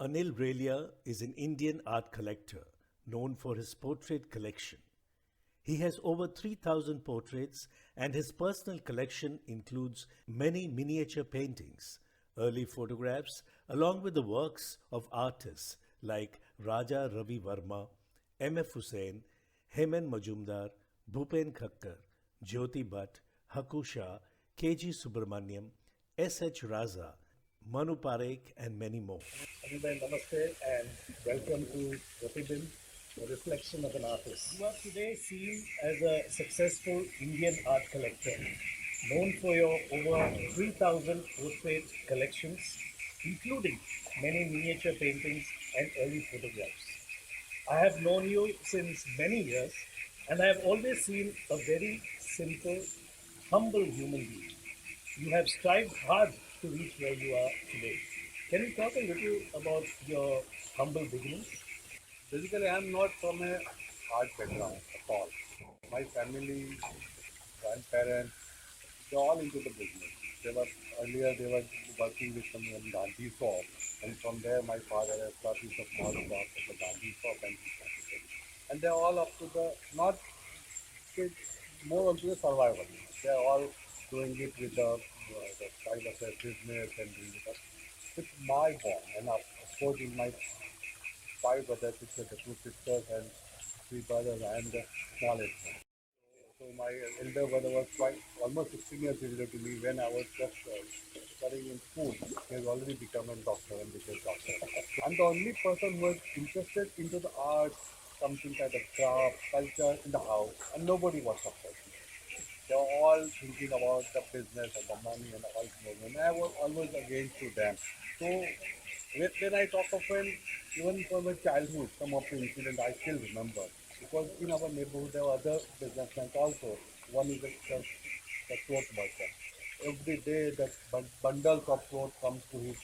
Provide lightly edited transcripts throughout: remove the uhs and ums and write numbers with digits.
Anil Relia is an Indian art collector known for his portrait collection. He has over 3,000 portraits, and his personal collection includes many miniature paintings, early photographs, along with the works of artists like Raja Ravi Verma, M.F. Hussain, Hemen Majumdar, Bhupen Khakkar, Jyoti Bhatt, Haku Shah, K.G. Subramaniam, S.H. Raza, Manu Parekh, and many more. Anubhav, namaste and welcome to Pratibin, a reflection of an artist. You are today seen as a successful Indian art collector, known for your over 3,000 portrait collections, including many miniature paintings and early photographs. I have known you since many years, and I have always seen a very simple, humble human being. You have strived hard to reach where you are today. Can you talk a little about your humble beginnings? Basically, I'm not from a art background at all. My family, grandparents, they're all into the business. They were working with some Gandhi shop, and from there my father established a small shop at the Gandhi shop, and he started it. And they're all up to the not with more onto the survival. They're all doing it with the side of their business and doing it up with my bond. And of course, in my five brothers, sisters, two sisters, and three brothers. I am the smallest one. So my elder brother was quite almost 16 years older to me when I was just studying in school. He has already become a doctor and became a doctor. I'm the only person who was interested into the arts, something kind of craft, culture in the house, and nobody was supporting. They were all thinking about the business and the money and all things. And I was always against to them. So when I talk of when, even from my childhood, some of the incidents I still remember. Because in our neighborhood there were other businessmen also. One is the cloth worker. Every day the bundles of clothes comes to his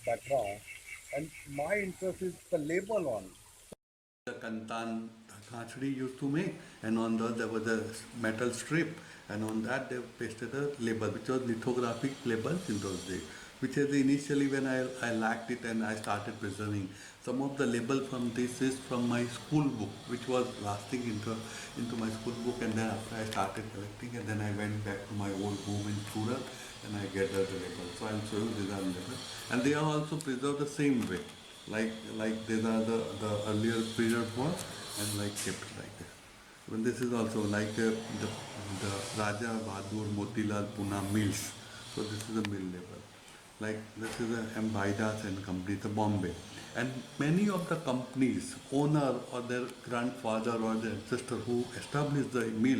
background. And my interest is the label on it. The kantan kanchdi used to make, and on that there was a metal strip, and on that they pasted a label, which was lithographic labels in those days. Which is initially when I liked it and I started preserving. Some of the label from this is from my school book, which was lasting into my school book, and then after I started collecting, and then I went back to my old home in Surat, and I gathered the labels. So I'll show you these are labels, and they are also preserved the same way like these are the earlier period was and like kept like this. Even this is also like the Raja Bahadur Motilal Pune Mills. So this is a mill label. Like this is a M. Bhaidas and Company, the Bombay. And many of the companies, owner or their grandfather or their ancestor who established the mill,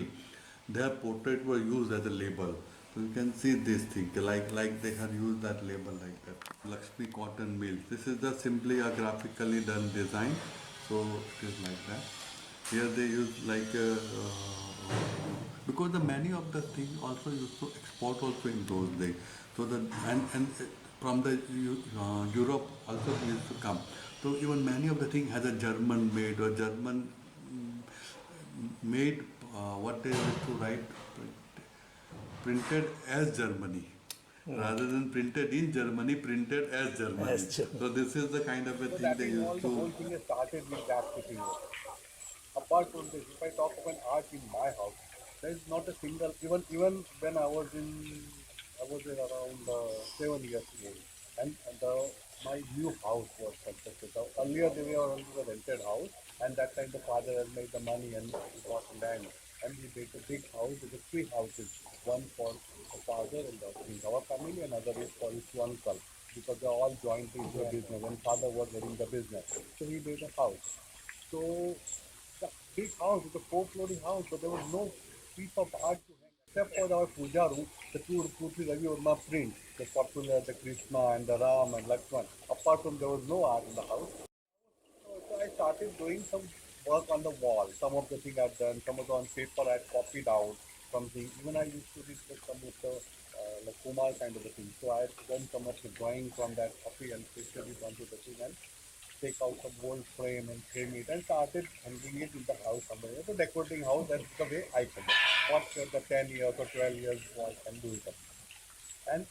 their portrait were used as a label. So you can see this thing, like they have used that label like that. Lakshmi Cotton Mill. This is just simply a graphically done design. So it is like that. Here they use like because the many of the thing also used to export also in those days. So the and from the Europe also used to come. So even many of the thing has a German made or German made what they used to write printed as Germany. Rather than printed in Germany, printed as Germany. As Germany. So this is the kind of a So thing that they is all used the whole to. thing has started with that sitting work. Apart from this, if I talk of an art in my house, there is not a single, even when I was in around 7 years old, and my new house was constructed. So earlier they were only the rented house, and that time the father had made the money and bought land, and we made a big house with the three houses, one for the father and the in our family, another is for his uncle, because they all joined into the business, and father was running the business. So he made a house. So the big house, it's a four-flooring house, but there was no piece of art to hang except for our puja room, the two, three Ravi Verma print, the popular, the Krishna and the Ram and Lakshman. Apart from there was no art in the house. So I started doing some work on the wall. Some of the things I've done, some of the on paper I copied out something. Even I used to read some of the like Kumar kind of a thing. So I had done some of the drawing from that copy and pasted it onto the thing and take out some old frame and frame it and started hanging it in the house somewhere. So decorating house, that's the way I can do. What the 10 years or 12 years I can do it. And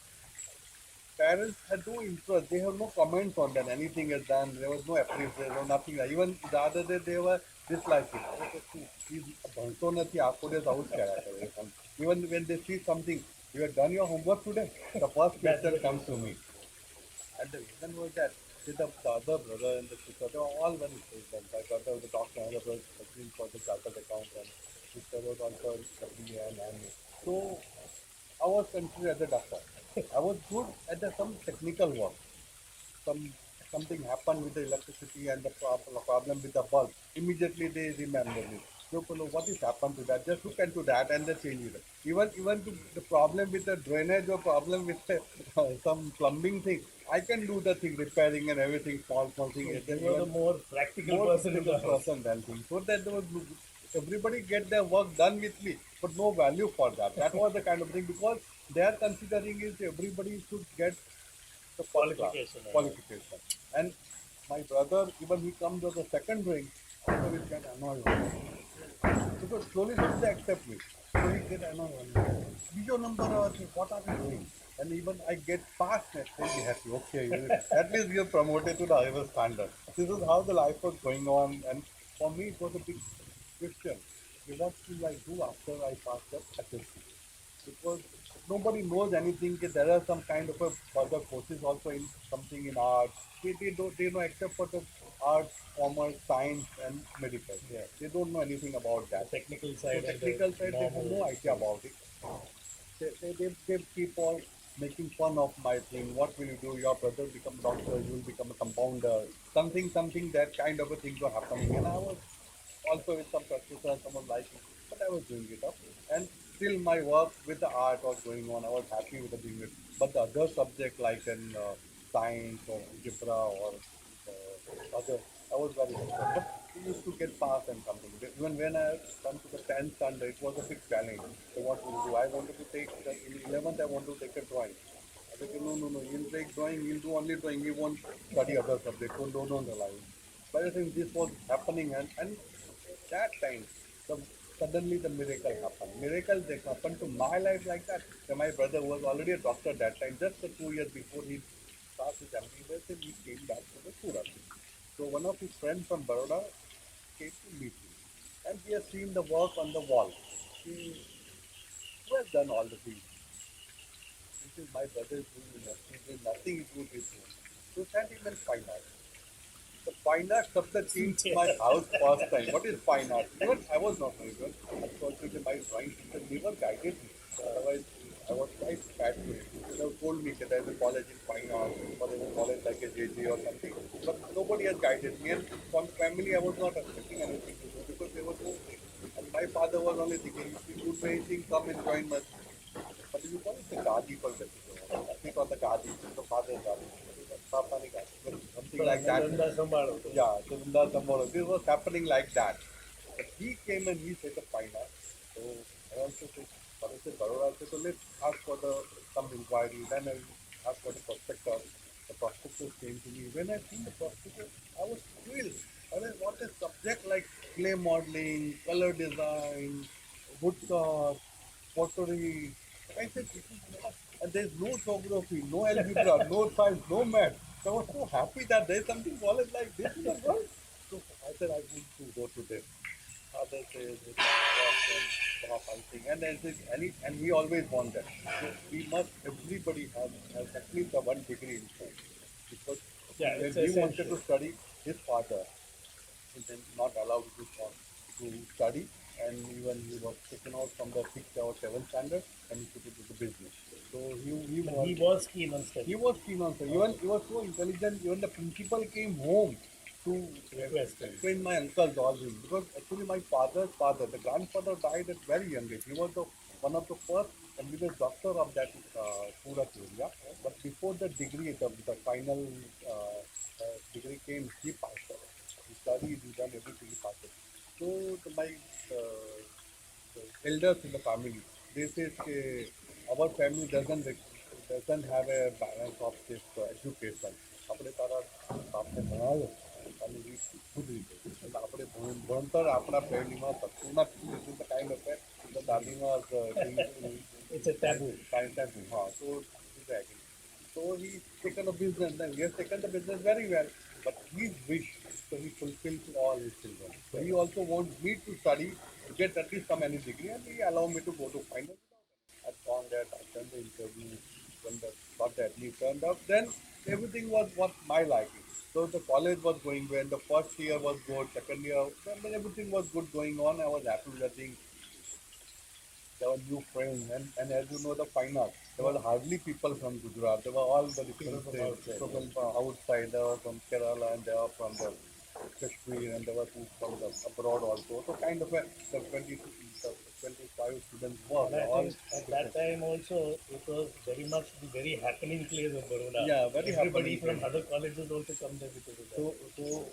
parents had no interest. They have no comments on that. Anything is done. There was no appreciation, no nothing. Even the other day they were disliking. ભણતો નથી આખો દિવસ આવું જ કર્યા કરે. Even when they see something, you have done your homework today. The first question comes to me. And the reason was that with the other brother and the sister, they were all very close. My brother was the doctor, my brother was working for the chartered accountant, sister was also WN and so I was considered as a doctor. I was good at some technical work. Something happened with the electricity and the problem with the bulb. Immediately they remember me. So, what has happened to that? Just look into that and they change it. Even the problem with the drainage or problem with the, some plumbing thing, I can do the thing, repairing and everything, small thing. You are the more practical person in the house. person than thing. So that there was, everybody get their work done with me, but no value for that. That was the kind of thing because they are considering is everybody should get the qualification. And my brother, even he comes as a second ring, also will get annoyed. Because slowly they accept me. So he get annoyed. Bijo number, what are you doing? And even I get past that, they'll be happy. Okay, at least we are promoted to the higher standard. This is how the life was going on. And for me, it was a big question. What will I do after I pass the SSC? Because nobody knows anything. There are some kind of a further courses also in something in art. They know except for the arts, commerce, science, and medical. Yeah. They don't know anything about that. Technical side. Technical side, they have no idea about it. They keep on making fun of my thing. What will you do? Your brother become doctor, you will become a compounder. Something that kind of a thing was happening. And I was also with some practitioners, someone like it, but I was doing it up. And still my work with the art was going on. I was happy with the doing it. But the other subject like in science or algebra or other, I was very interested. But we used to get past and something. Even when I come to the 10th standard, it was a big challenge. So what will do? I wanted to take, in 11th, I want to take a drawing. I said, no, you'll take drawing, you'll do only drawing, you won't study other subjects, so don't line. But I think this was happening and that time, suddenly the miracle happened. Miracle that happened to my life like that. So my brother was already a doctor at that time, just 2 years before he started his MBBS, and he came back to the Surat. So one of his friends from Baroda came to meet me, and he has seen the work on the wall. Who has done all the things? This is my brother is doing nothing is good with him. So send him in fine arts. The fine arts subject came to my house first time. What is fine arts? Even I was not very good. Unfortunately, my drawing teacher never guided me. Otherwise, I was quite bad to it. They have told me that there is a college in fine arts or there is a college like a JJ or something. But nobody has guided me. And from family, I was not expecting anything to do because there was no. And my father was only thinking, if you do anything, come and join us. But if you call it the Gadi for that, I think on the Gadi, the father's Gadi. Something like that. Yeah, this was happening like that. But he came and he said the fine art. So I also said, Baroda, so let's ask for some inquiry. Then I asked for the prospectus. The prospectus came to me. When I seen the prospectus, I was thrilled. I mean, what a subject like clay modeling, color design, woodcut, pottery. I said, this is what? And there's no geography, no algebra, no science, no math. So I was so happy that there's something college like this in the world. So I said, I need to go to this. Father says, and then says, and he always wanted. So we must, everybody has at least a 1 degree in science. Because when he wanted to study, his father is not allowed to study. And even he was taken out from the 6th or 7th standard and he put it to the business. So he was keen on study. He was keen on study. Even he was so intelligent. Even the principal came home to explain my uncle's all this. Because actually my father's father, the grandfather died at very young age. He was one of the first MBBS doctor of that Surat area. But before the degree, the final degree came, he passed out. He studied, he done everything, he passed out. So my elders in the family, they say our family doesn't have a balance of this education. આપણે તારા બાપને ભણાવ્યો અને એ ખુદ રીતે એટલે આપણે ભણતર આપણા ફેમિલીમાં થતું નથી. This is the kind of the Dalima it's a taboo. Taboo. So this is the agony. So So he's taken a business, and he has taken the business very well. But his wish, so he fulfills all his children. So he also wants me to study, to get at least some any degree, and he allow me to go to final. I'd gone there, I done the interview, when the got the admission turned up, then everything was what my liking. So the college was going well, the first year was good, second year, then everything was good going on. I was happy with the thing. There were new friends, and as you know, the fine arts. There were hardly people from Gujarat. They were all the different states. People from outside. They were from Kerala, and they were from the Kashmir, and there were two from the abroad also. So kind of the 25 students were And I all think at that time also it was very much the very happening place of Baroda. Yeah, very Everybody happening from place. other colleges also come there because of that. So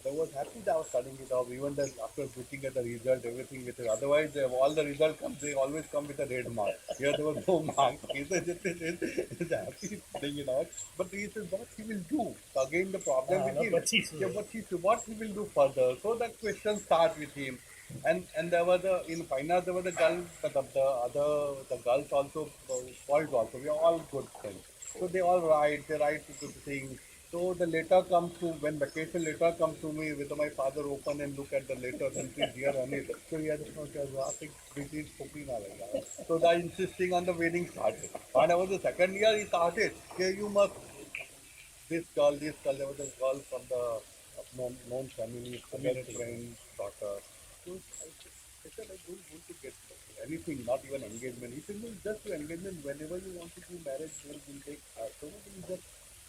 I was happy that I was studying it off, even that after looking at the result, everything with it. Otherwise, all the result comes, they always come with a red mark. Here there was no mark. He said, he's happy studying it out. But he said, what he will do? So again, the problem with no, him. but he should. Yeah, what he will do further? So that question start with him. And there were the in final there were the girls, the girls also, boys also. We are all good friends. So they write to the things. So the letter comes to when vacation letter comes to me with my father open and look at the letter and please here on it. So he has so the insisting on the wedding started. And I was the second year he started. Okay, you must this girl, there was a girl from the known family, community friend, daughter. So I said, I don't want to get anything, not even engagement. He said, no, just your engagement. Whenever you want to do marriage, we'll take so we'll just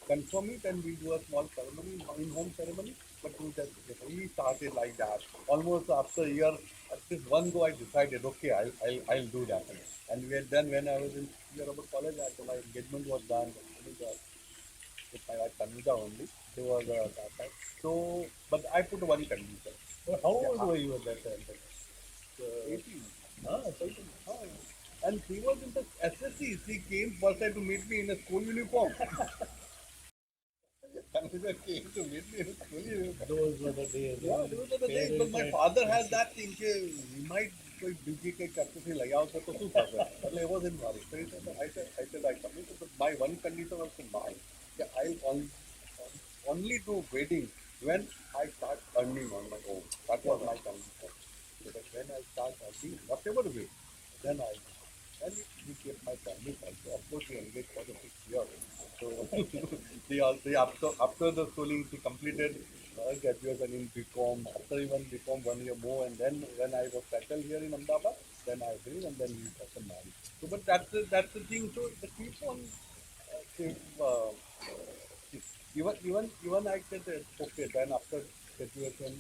confirm it and we'll do a small ceremony, in-home ceremony. But we just, he started like that. Almost after a year, at least one go, I decided, okay, I'll do that. And then when I was in year of college, after my engagement was done, with my wife Tanuja only. She was that time. So, but I put one condition. So how old were you at that time? 18. So And she was in the SSC. She came first time to meet me in a school uniform. Tanuja came to meet me in a school uniform. those were the days. Yeah, those are the days. But my father has that thing. He might कोई बीजी के करते थे लगाओ तो શું થશે એટલે it was in worry. So he said, I said I committed, but my one condition was to mine. I'll only do wedding when I start earning on my own. That was my condition. So that when I start earning, whatever way, then I will. And we kept my family also. Of course, we engaged for the 6 years. So after the schooling, she completed graduation in BCom. After even BCom 1 year more, and then when I was settled here in Ahmedabad, then I agreed, and then we got married. So, but that's the thing. So the keep on. If, even I said okay. Then after graduation,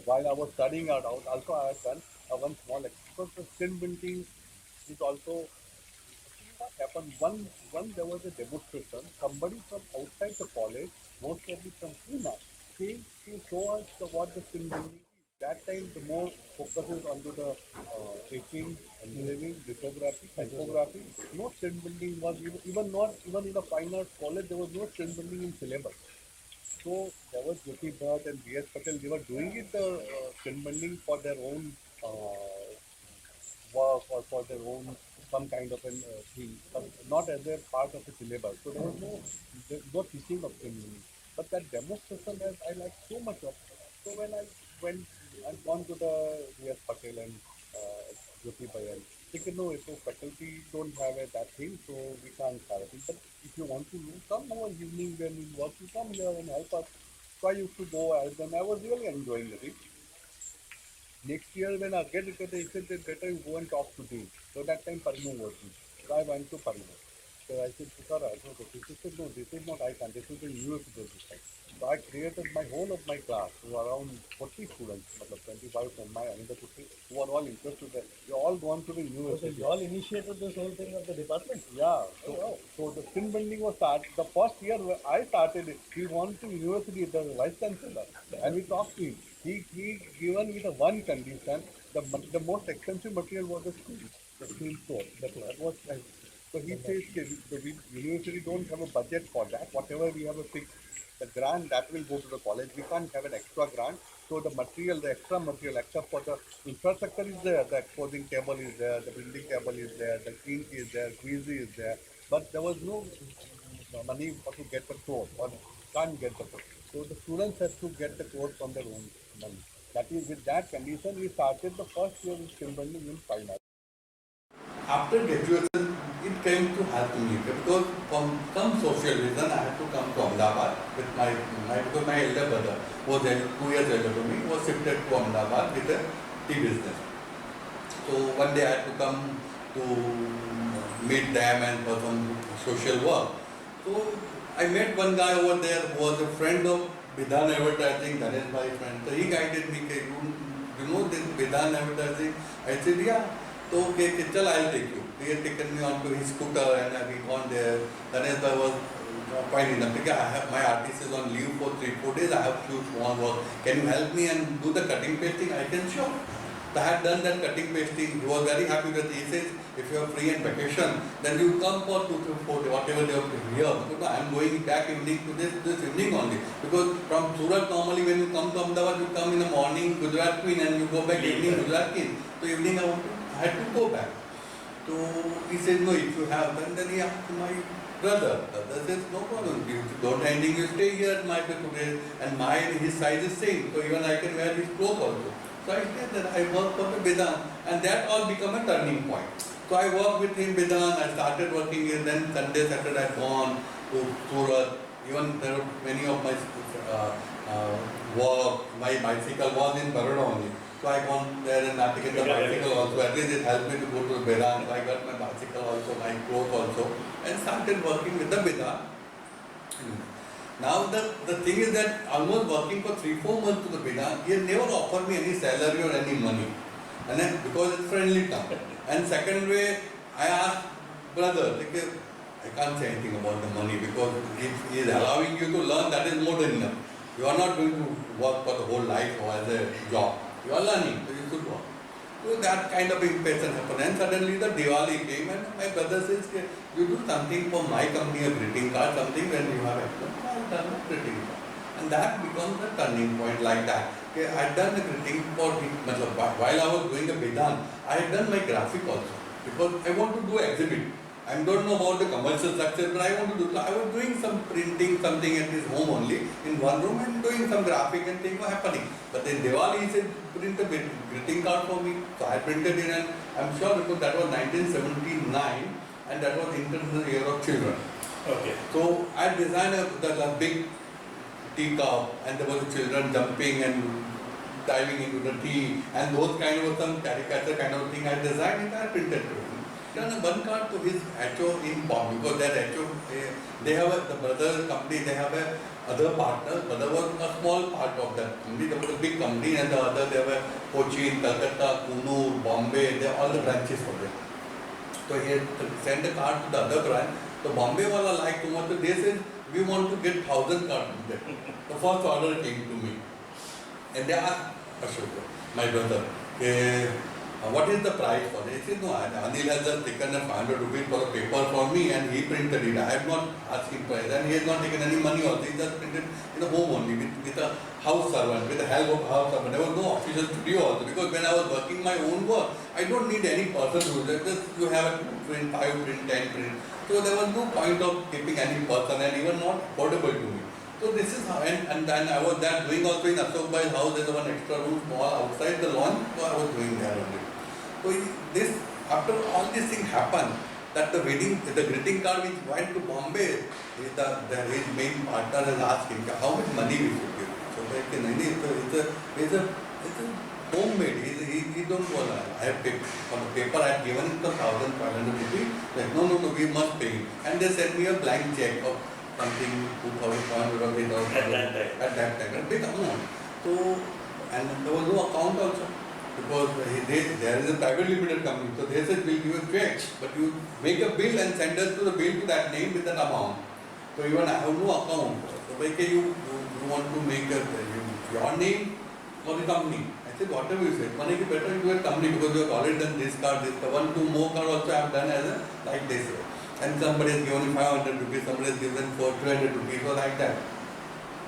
while I was studying out, also I had done one small because the skin building is also what happened. One there was a demonstration. Somebody from outside the college, most probably from Pune, came to show us what the skin building is. That time the more focuses onto the etching, engraving, lithography, typography. No skin building was even not even in a fine arts college there was no skin building in syllabus. So there was Jyoti Bhatt and B.S. Patel. They were doing it the skin building for their own work or for their own some kind of an thing, but not as a part of the syllabus. So there was no teaching of skin. But that demonstration has I like so much of. So when I went and gone to the V.S. Patel and Jyoti Bhatt, they said no, so faculty don't have that thing, so we can't have it. But if you want to know, come over evening when you work, you come here and help us. So I used to go as them. I was really enjoying it. Next year when I get it, they said that better you go and talk to them. So that time Parimu was me. So I went to Parimu. So I said, sir, I know this. He said, no, this is not ICANN, this is the university of this time. So I created my whole of my class, who were around 40 students, 25 from my another 50, who are all interested. They all gone to the So university. you all initiated this whole thing of the department? Yeah, so the skin bending was started. The first year where I started it, he went to university, the vice chancellor, and we talked to him. He given me the one condition, the most expensive material was the steel sword. That was like, so he says the university don't have a budget for that. Whatever we have a fixed, the grant that will go to the college. We can't have an extra grant. So the material, the extra material, except for the infrastructure is there, the exposing table is there, the building table is there, the ink is there, squeegee is there. but there was no money to get the course or can't get the course. So the students have to get the course from their own money. That is, with that condition, we started the first year in skill building in China. After graduation, it came to help me because from some social reason I had to come to Ahmedabad with because my elder brother was 2 years older to me, was shifted to Ahmedabad with a tea business. So one day I had to come to meet them and for some social work. So I met one guy over there who was a friend of Vidhan Advertising, that is my friend. So he guided me, you know this Vidhan Advertising? I said, yeah. So okay, chal, I'll take you. He had taken me onto his scooter and we gone there. Ganesh Bhai was fine enough. I have my artist is on leave for 3-4 days. I have few small work. Can you help me and do the cutting pasting? I can, sure. So I had done that cutting pasting. He was very happy with it. He says, if you are free and vacation, then you come for 2-4 days, whatever they have here. Because I am going back evening to this evening only. Because from Surat, normally when you come to Ahmedabad, you come in the morning, Gujarat Queen, and you go back evening, Gujarat Queen. So evening I had to go back. So he said, no, if you have, then he asked my brother. Brother says, no problem. If you don't ending, you stay here at my place today. And his size is same. So even I can wear his clothes also. So I said that I work for the Vedant. And that all become a turning point. So I worked with him Vedant. I started working here. Then Sunday, Saturday I gone to Surat. Even there were many of my work, my bicycle was in Baroda only. So I gone there and I taken the bicycle also. At least it helped me to go to the Vedant. So I got my bicycle also, my clothes also, and started working with the Vedant. Now the thing is that almost working for 3-4 months to the Vedant, he never offered me any salary or any money. And then because it's friendly town. And second way, I asked brother, like, I can't say anything about the money because if he is allowing you to learn, that is more than enough. You are not going to work for the whole life or as a job. You are learning, so you should work. So that kind of impression happened. And suddenly the Diwali came and my brother says, you do something for my company, a greeting card, something when you have exam. I have done a greeting card. And that becomes the turning point like that. Okay, I had done the greeting for him. While I was doing a Vedant, I had done my graphic also. Because I want to do exhibit. I don't know about the commercial success, but I want to do. I was doing some printing, something at his home only, in one room, and doing some graphic and things were happening. But then Diwali, he said, print a greeting card for me. So I printed it, and I'm sure because that was 1979, and that was International Year of Children. Okay. So I designed a big teacup, and there was children jumping and diving into the tea, and those kind of some caricature kind of thing. I designed it, I printed it. Done one card to his HO in Bombay because that HO, they have the brother company, they have other partners. Brother was a small part of that company. There was a big company, and the other they were Cochin, Calcutta, Kunur, Bombay. They all the branches for them. So he had sent a card to the other branch. So Bombay wala liked too much. So they said, we want to get 1,000 cards with them. The first order came to me, and they asked Ashoka, my brother, what is the price for it? He said, no, Anil has just taken 500 rupees for a paper for me and he printed it. I have not asked him price and he has not taken any money also. He just printed in the home only with a house servant, with the help of house servant. There was no official studio also because when I was working my own work, I don't need any person to do that. Just you have a print, 5 print, 10 print. So there was no point of keeping any person and even not affordable to me. So this is how, and then I was there doing also in Ashok Bhai's house, there's one extra room small outside the lawn, so I was doing there only. So this, after all these things happened, that the greeting card which went to Bombay, his main partner has asked him, how much money we should give? So it's a homemade, he don't want to, I have paid, on the paper I had given him 1,500 rupees, like, no, we must pay him. And they sent me a blank check of something 2,500 or 3,000 at that time, a big amount. So, and there was no account also. Because there is a private limited company, so they said we'll give you a check, but you make a bill and send us to the bill to that name with that amount. So even I have no account. So like you want to make your name for the company. I said whatever you said, money better you do a company because you have already done this card, this card. 1-2 more card also I have done as a like this. And somebody has given 500 rupees, somebody has given for 200 rupees or like that.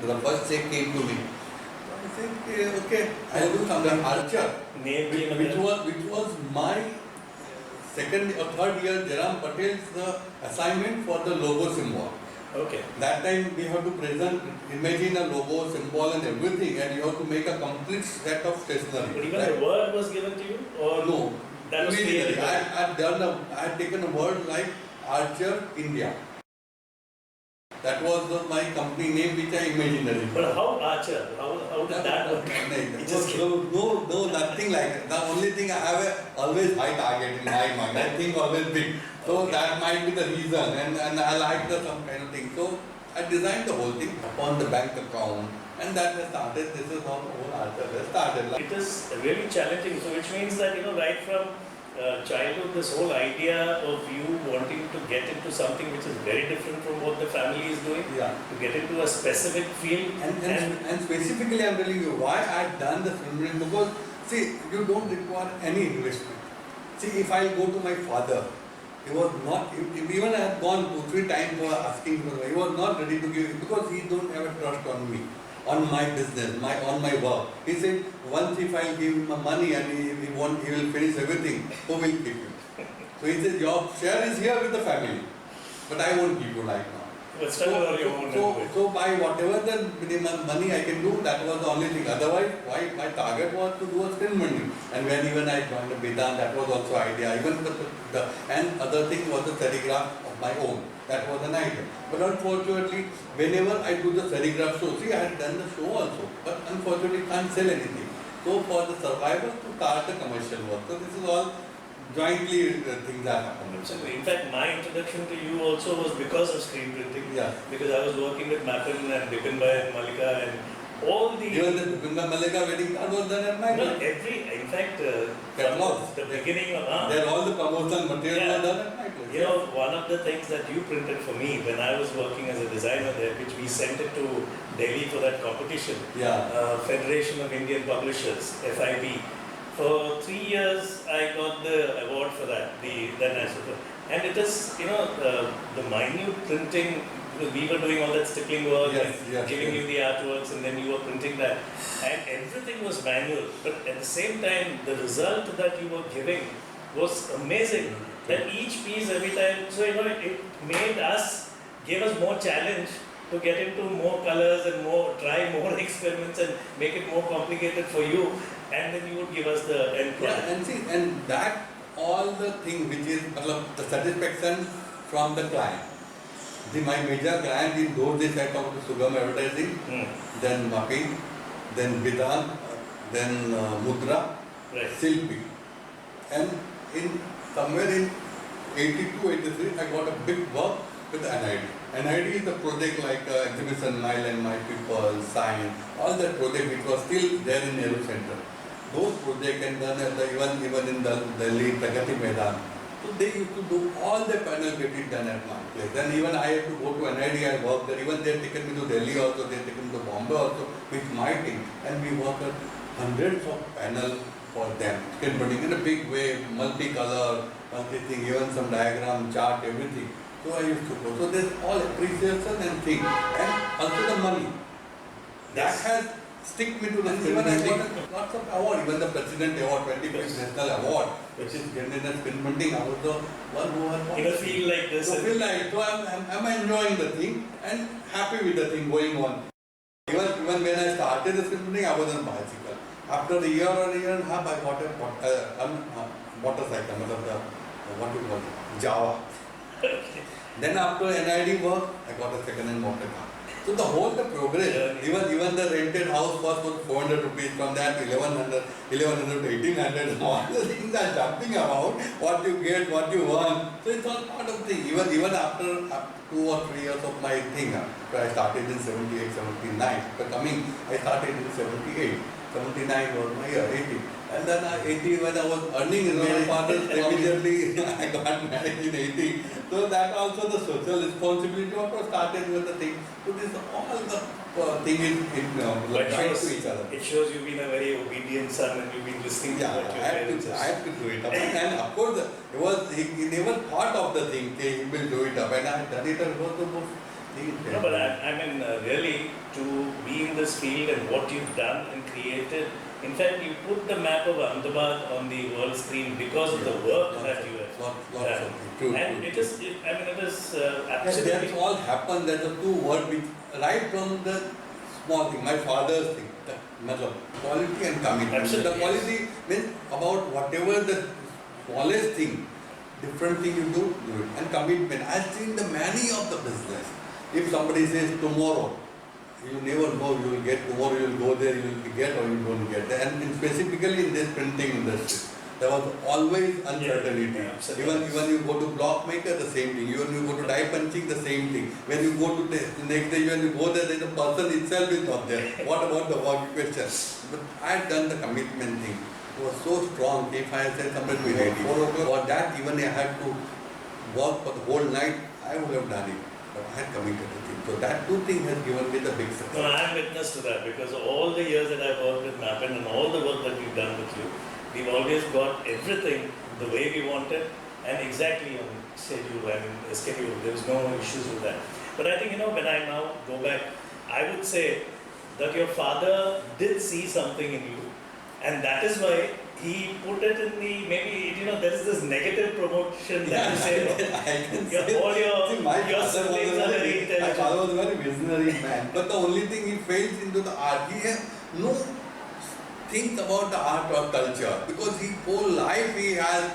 So the first check came to me. I said, okay, I will do something. Archer, which was my second or third year, Jairam Patel's assignment for the logo symbol. Okay. That time we have to present, imagine a logo, symbol and everything, and you have to make a complete set of stationery. But even right? the word was given to you, or No. that was Immediately. created? I had taken a word like Archer India. That was my company name which I imagined. But how Archer? How did that work? It just No, nothing like that. The only thing I have always high target in my mind. I think always big. So Okay. that might be the reason, and I like some kind of thing. So I designed the whole thing upon the bank account, and that has started. This is how the whole Archer has started. It is really challenging. So which means that right from childhood, this whole idea of you wanting to get into something which is very different from what the family is doing, Yeah. to get into a specific field, And specifically, I'm telling you why I've done the filming, because see, you don't require any investment. See, if I go to my father, he was not, even I had gone 2-3 times for asking for, he was not ready to give, because he don't have a trust on me, on my business, on my work. He said, once if I give him money and he will finish everything, who will keep you? So he said, your share is here with the family, but I won't give you right now. but still on your own. So by whatever the minimum money I can do, that was the only thing. Otherwise, my target was to do a screen printing. And when even I joined the Vedant, that was also idea. Even and other thing was the serigraph of my own. That was an idea. But unfortunately, whenever I do the serigraph show, see, I had done the show also, but unfortunately can't sell anything. So for the survivors to start the commercial work. So this is all jointly things that happen. So in fact, my introduction to you also was because of screen printing. Yeah. Because I was working with Mappin and Bipin Bhai and Malika and all the... Even the Bipinbhai Malika wedding card was done at my No, place. in fact, Catalogs. the beginning of... Then all the promotional material Yeah. was done at my place. One of the things that you printed for me when I was working as a designer there, which we sent it to Delhi for that competition, Yeah. Federation of Indian Publishers, FIB. For 3 years, I got the award for that, the national. And it is, the minute printing, because we were doing all that stippling work Yes, and yes, giving yes. you the artworks, and then you were printing that. And everything was manual. But at the same time, the result that you were giving was amazing. That each piece every time, so it made us, gave us more challenge to get into more colors and try more experiments and make it more complicated for you, and then you would give us the end product. Yeah, and see, and that all the thing which is the satisfaction from the client. My major client in those days I talked to Sugam Advertising, then Mappin, then Vedant, then Mudra, Right. Silpi. And somewhere in 82, 83, I got a big work with NID. NID is the project like Exhibition Mile and My People, Science, all that project which was still there in Nehru Center. Those projects and then even in the Delhi Pragati Maidan. So they used to do all the panel getting done at my place. Then even I had to go to NID and work there. Even they had taken me to Delhi also, they had taken me to Bombay also with my team. And we worked on hundreds of panels for them. Screen printing in a big way, multicolor, multi-thing, even some diagram, chart, everything. So I used to go. So there's all appreciation and thing. And also the money. That has stick me to the even I got lots of award, even the President Award, 25th National Award, which is given in a screen printing. I was the one who had In a field like this. so feel like, so I'm enjoying the thing and happy with the thing going on. Even when I started the screen printing, I was on bicycle. After a year or a year and a half, I got a motorcycle, what you call it, Java. Then after NID work, I got a second-hand motor car. So the whole progress, even the rented house cost was 400 rupees, from that 1100 to 1800, all the things are jumping about, what you get, what you want. So it's all part of the thing. Even after 2 or 3 years of my thing, I started in 78, 79. I started in 78. 79 was my year, 80. And then 80, when I was earning in my father's, immediately I got married in 80. So that also the social responsibility also started with the thing. So this all the thing is But tied to each other. it shows you've been a very obedient son and you've been listening to Yeah, what your parents I have had to do it up. And of course, he never thought of the thing, okay, he will do it up. And I had done it, and it was the most No, but I mean, really, to be in this field and what you've done and created, in fact, you put the map of Ahmedabad on the world screen because of the work that you have Lots done. of things. True, And true, it true. is, I mean, it is Yes, absolutely. that's all happened. There's the two words which, right from the small thing, my father's thing, the matlab, quality and commitment. Absolutely, The quality means about whatever the smallest thing, different thing you do it. And commitment. I've seen the many of the business. If somebody says tomorrow, you never know you will get tomorrow, you will go there, you will get or you don't get there. And specifically in this printing industry, there was always uncertainty. Yeah, absolutely. Even you go to block maker, the same thing. Even you go to die punching, the same thing. When you go to the next day, when you go there, the person itself is not there. What about the work question? But I had done the commitment thing. It was so strong. If I had said somebody to be ready, 4 o'clock, or that even I had to work for the whole night, I would have done it. But I had committed to it. So that two things has given me the big success. No, I'm witness to that because all the years that I've worked with Mappin and all the work that we've done with you, we've always got everything the way we wanted and exactly on schedule. I mean, schedule. There was no issues with that. But I think, when I now go back, I would say that your father did see something in you, and that is why he put it in the, maybe, there is this negative promotion that you say, I can Your- say, all your- see, my your father was siblings a are very very, my intelligent. father was a very visionary man. But the only thing he fails into the art. He has no think about the art or culture because his whole life he has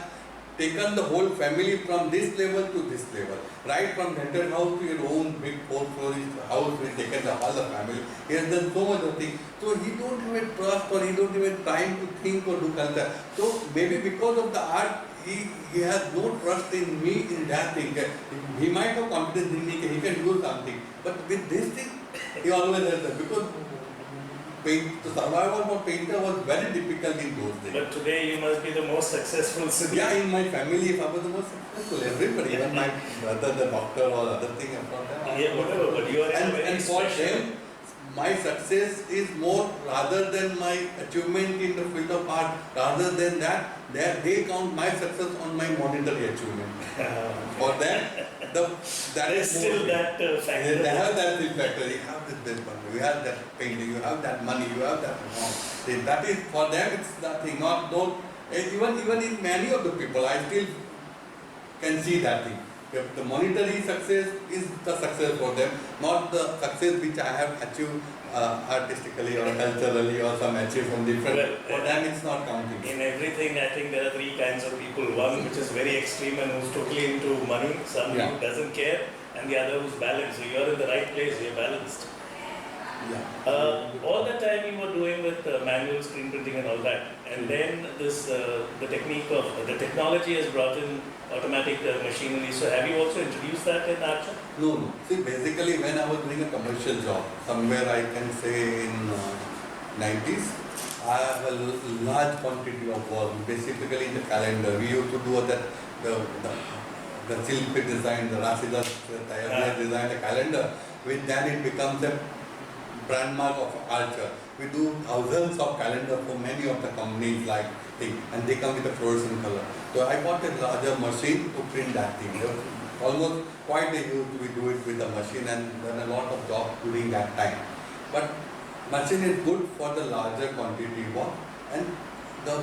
taken the whole family from this level to this level. Right from rented house to your own big 4-story house, we taken the whole family. He has done so much of things. So he don't even trust or he don't even time to think or do culture. So maybe because of the art, he has no trust in me in that thing. He might have confidence in me, he can do something. But with this thing, he always has that because the survival for painter was very difficult in those days. but today you must be the most successful sibling. Yeah, in my family, if I was the most successful, everybody, even my brother, the doctor, or other thing, I'm not there. Yeah, whatever, but you are in a very And for special. them, my success is more rather than my achievement in the field of art. Rather than that, they count my success on my monetary achievement. For them, that There's is still more. that factor. They have that still factor. You have this one, you have that painting, you have that money, you have that amount. That is for them. It's nothing. Not don't. Even in many of the people, I still can see that thing. If the monetary success is the success for them, not the success which I have achieved artistically or culturally or some achieved from different. Well, for them, it's not counting. In everything, I think there are three kinds of people. One which is very extreme and who's totally into money, some Yeah. who doesn't care, and the other who's balanced. So you're in the right place, you're balanced. Yeah. All the time you were doing with manual screen printing and all that, and then this the technique of the technology has brought in automatic machinery. So have you also introduced that in Archer? No. See, basically, when I was doing a commercial job, somewhere I can say in 90s, I have a large quantity of work. Basically, in the calendar, we used to do that the Silpi design, the Rasidas design, the calendar. With that, it becomes a brand mark of Archer. We do thousands of calendars for many of the companies like thing, and they come with a fluorescent color. So I bought a larger machine to print that thing. Almost quite a huge we do it with the machine and done a lot of job during that time. But machine is good for the larger quantity work and the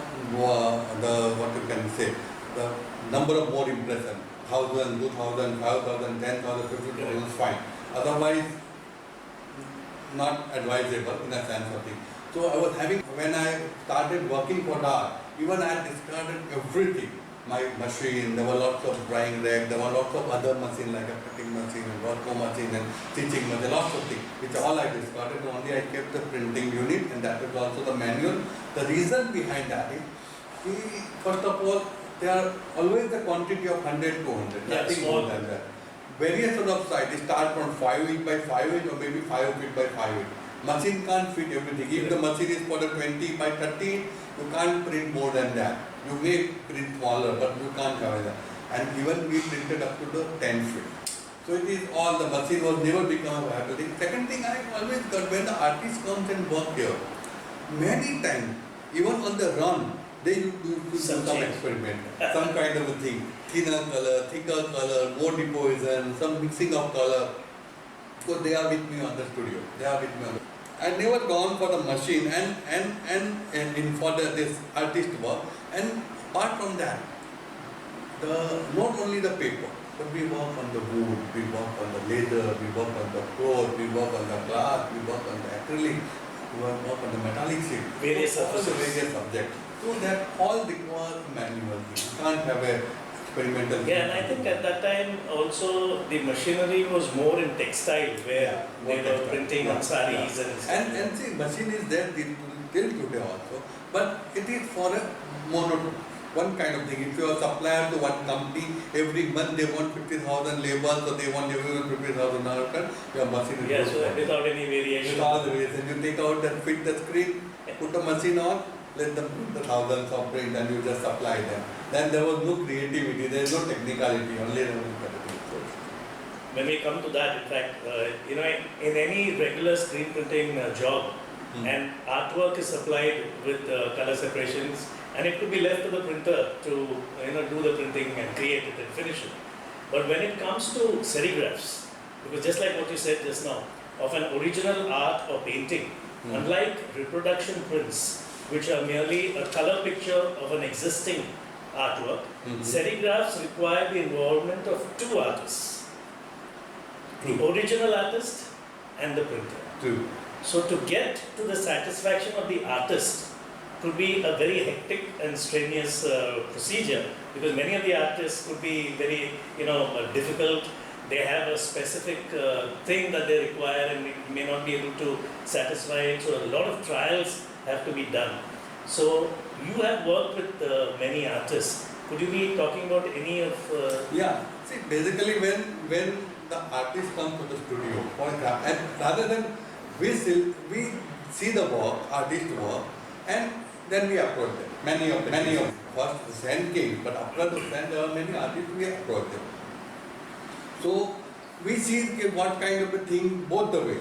what you can say, the number of more impression, 1,000, 2,000, 5,000, 10,000, 50,000 is fine. Otherwise, not advisable in a sense of thing. So I was having, when I started working for art, even I discarded everything. My machine, there were lots of drying rack, there were lots of other machines like a cutting machine and Rotco machine and stitching machine, lots of things, which all I discarded. Only I kept the printing unit and that was also the manual. The reason behind that is, first of all, there are always the quantity of 100 to 100, Yeah, nothing small. more than that. Various sort of size, they start from 5 inch by 5 inch or maybe 5 feet by 5 inch. Machine can't fit everything. If the machine is for the 20 by 30, you can't print more than that. You may print smaller, but you can't cover that. And even we printed up to the 10 feet. So it is all, the machine was never become a viable thing. Second thing I always got, when the artist comes and work here, many times, even on the run, they used to do some experiment, some kind of a thing. Thinner color, thicker color, more deposition, some mixing of color. So they are with me on the studio. They are with me on the I never gone for the machine and in for this artist work. And apart from that, not only the paper, but we work on the wood, we work on the leather, we work on the cloth, we work on the glass, we work on the acrylic, we work on the metallic sheet. Various So all the surfaces. various subjects. So that all require manual thing. You can't have a experimental Yeah, and I think at that time also the machinery was more in textile where they more were textile. printing on saris and stuff. And see, machine is there till today also, but it is for a monotone, one kind of thing. If you are supplier to one company, every month they want 50,000 labels, so they want everyone 50,000 outcome, your machine is Yeah, good so for it. without any variation. With all the ways, and you take out that fit the screen, put the machine on, let them put the thousands of print and you just supply them. Then there was no creativity, there is no technicality, only When we come to that, in fact, in any regular screen printing job, and artwork is supplied with color separations, and it could be left to the printer to do the printing and create it and finish it. But when it comes to serigraphs, because just like what you said just now, of an original art or painting, unlike reproduction prints, which are merely a color picture of an existing artwork, serigraphs require the involvement of two artists, the original artist and the printer. True. So to get to the satisfaction of the artist could be a very hectic and strenuous procedure, because many of the artists could be very difficult. They have a specific thing that they require and we may not be able to satisfy it. So a lot of trials have to be done. So you have worked with many artists. Could you be talking about any of? Yeah. See, basically when the artist comes to the studio, for example, and rather than we see the work, artist work, and then we approach them. Many of first the send came, but after the send there are many artists we approach them. So we see what kind of a thing both the way,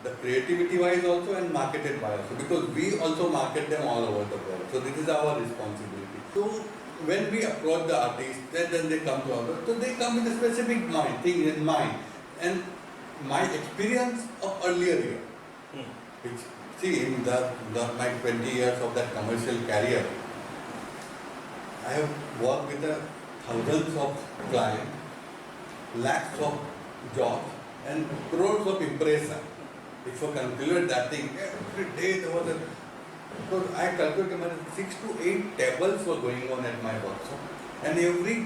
the creativity wise also and marketed wise also, because we also market them all over the world. So this is our responsibility. So when we approach the artist, then they come to us. So they come with a specific thing in mind. And my experience of earlier year, which see in my 20 years of that commercial career, I have worked with thousands of clients, lakhs of jobs, and crores of impressions. If you calculate that thing, every day there was so I calculated 6 to 8 tables were going on at my workshop, and every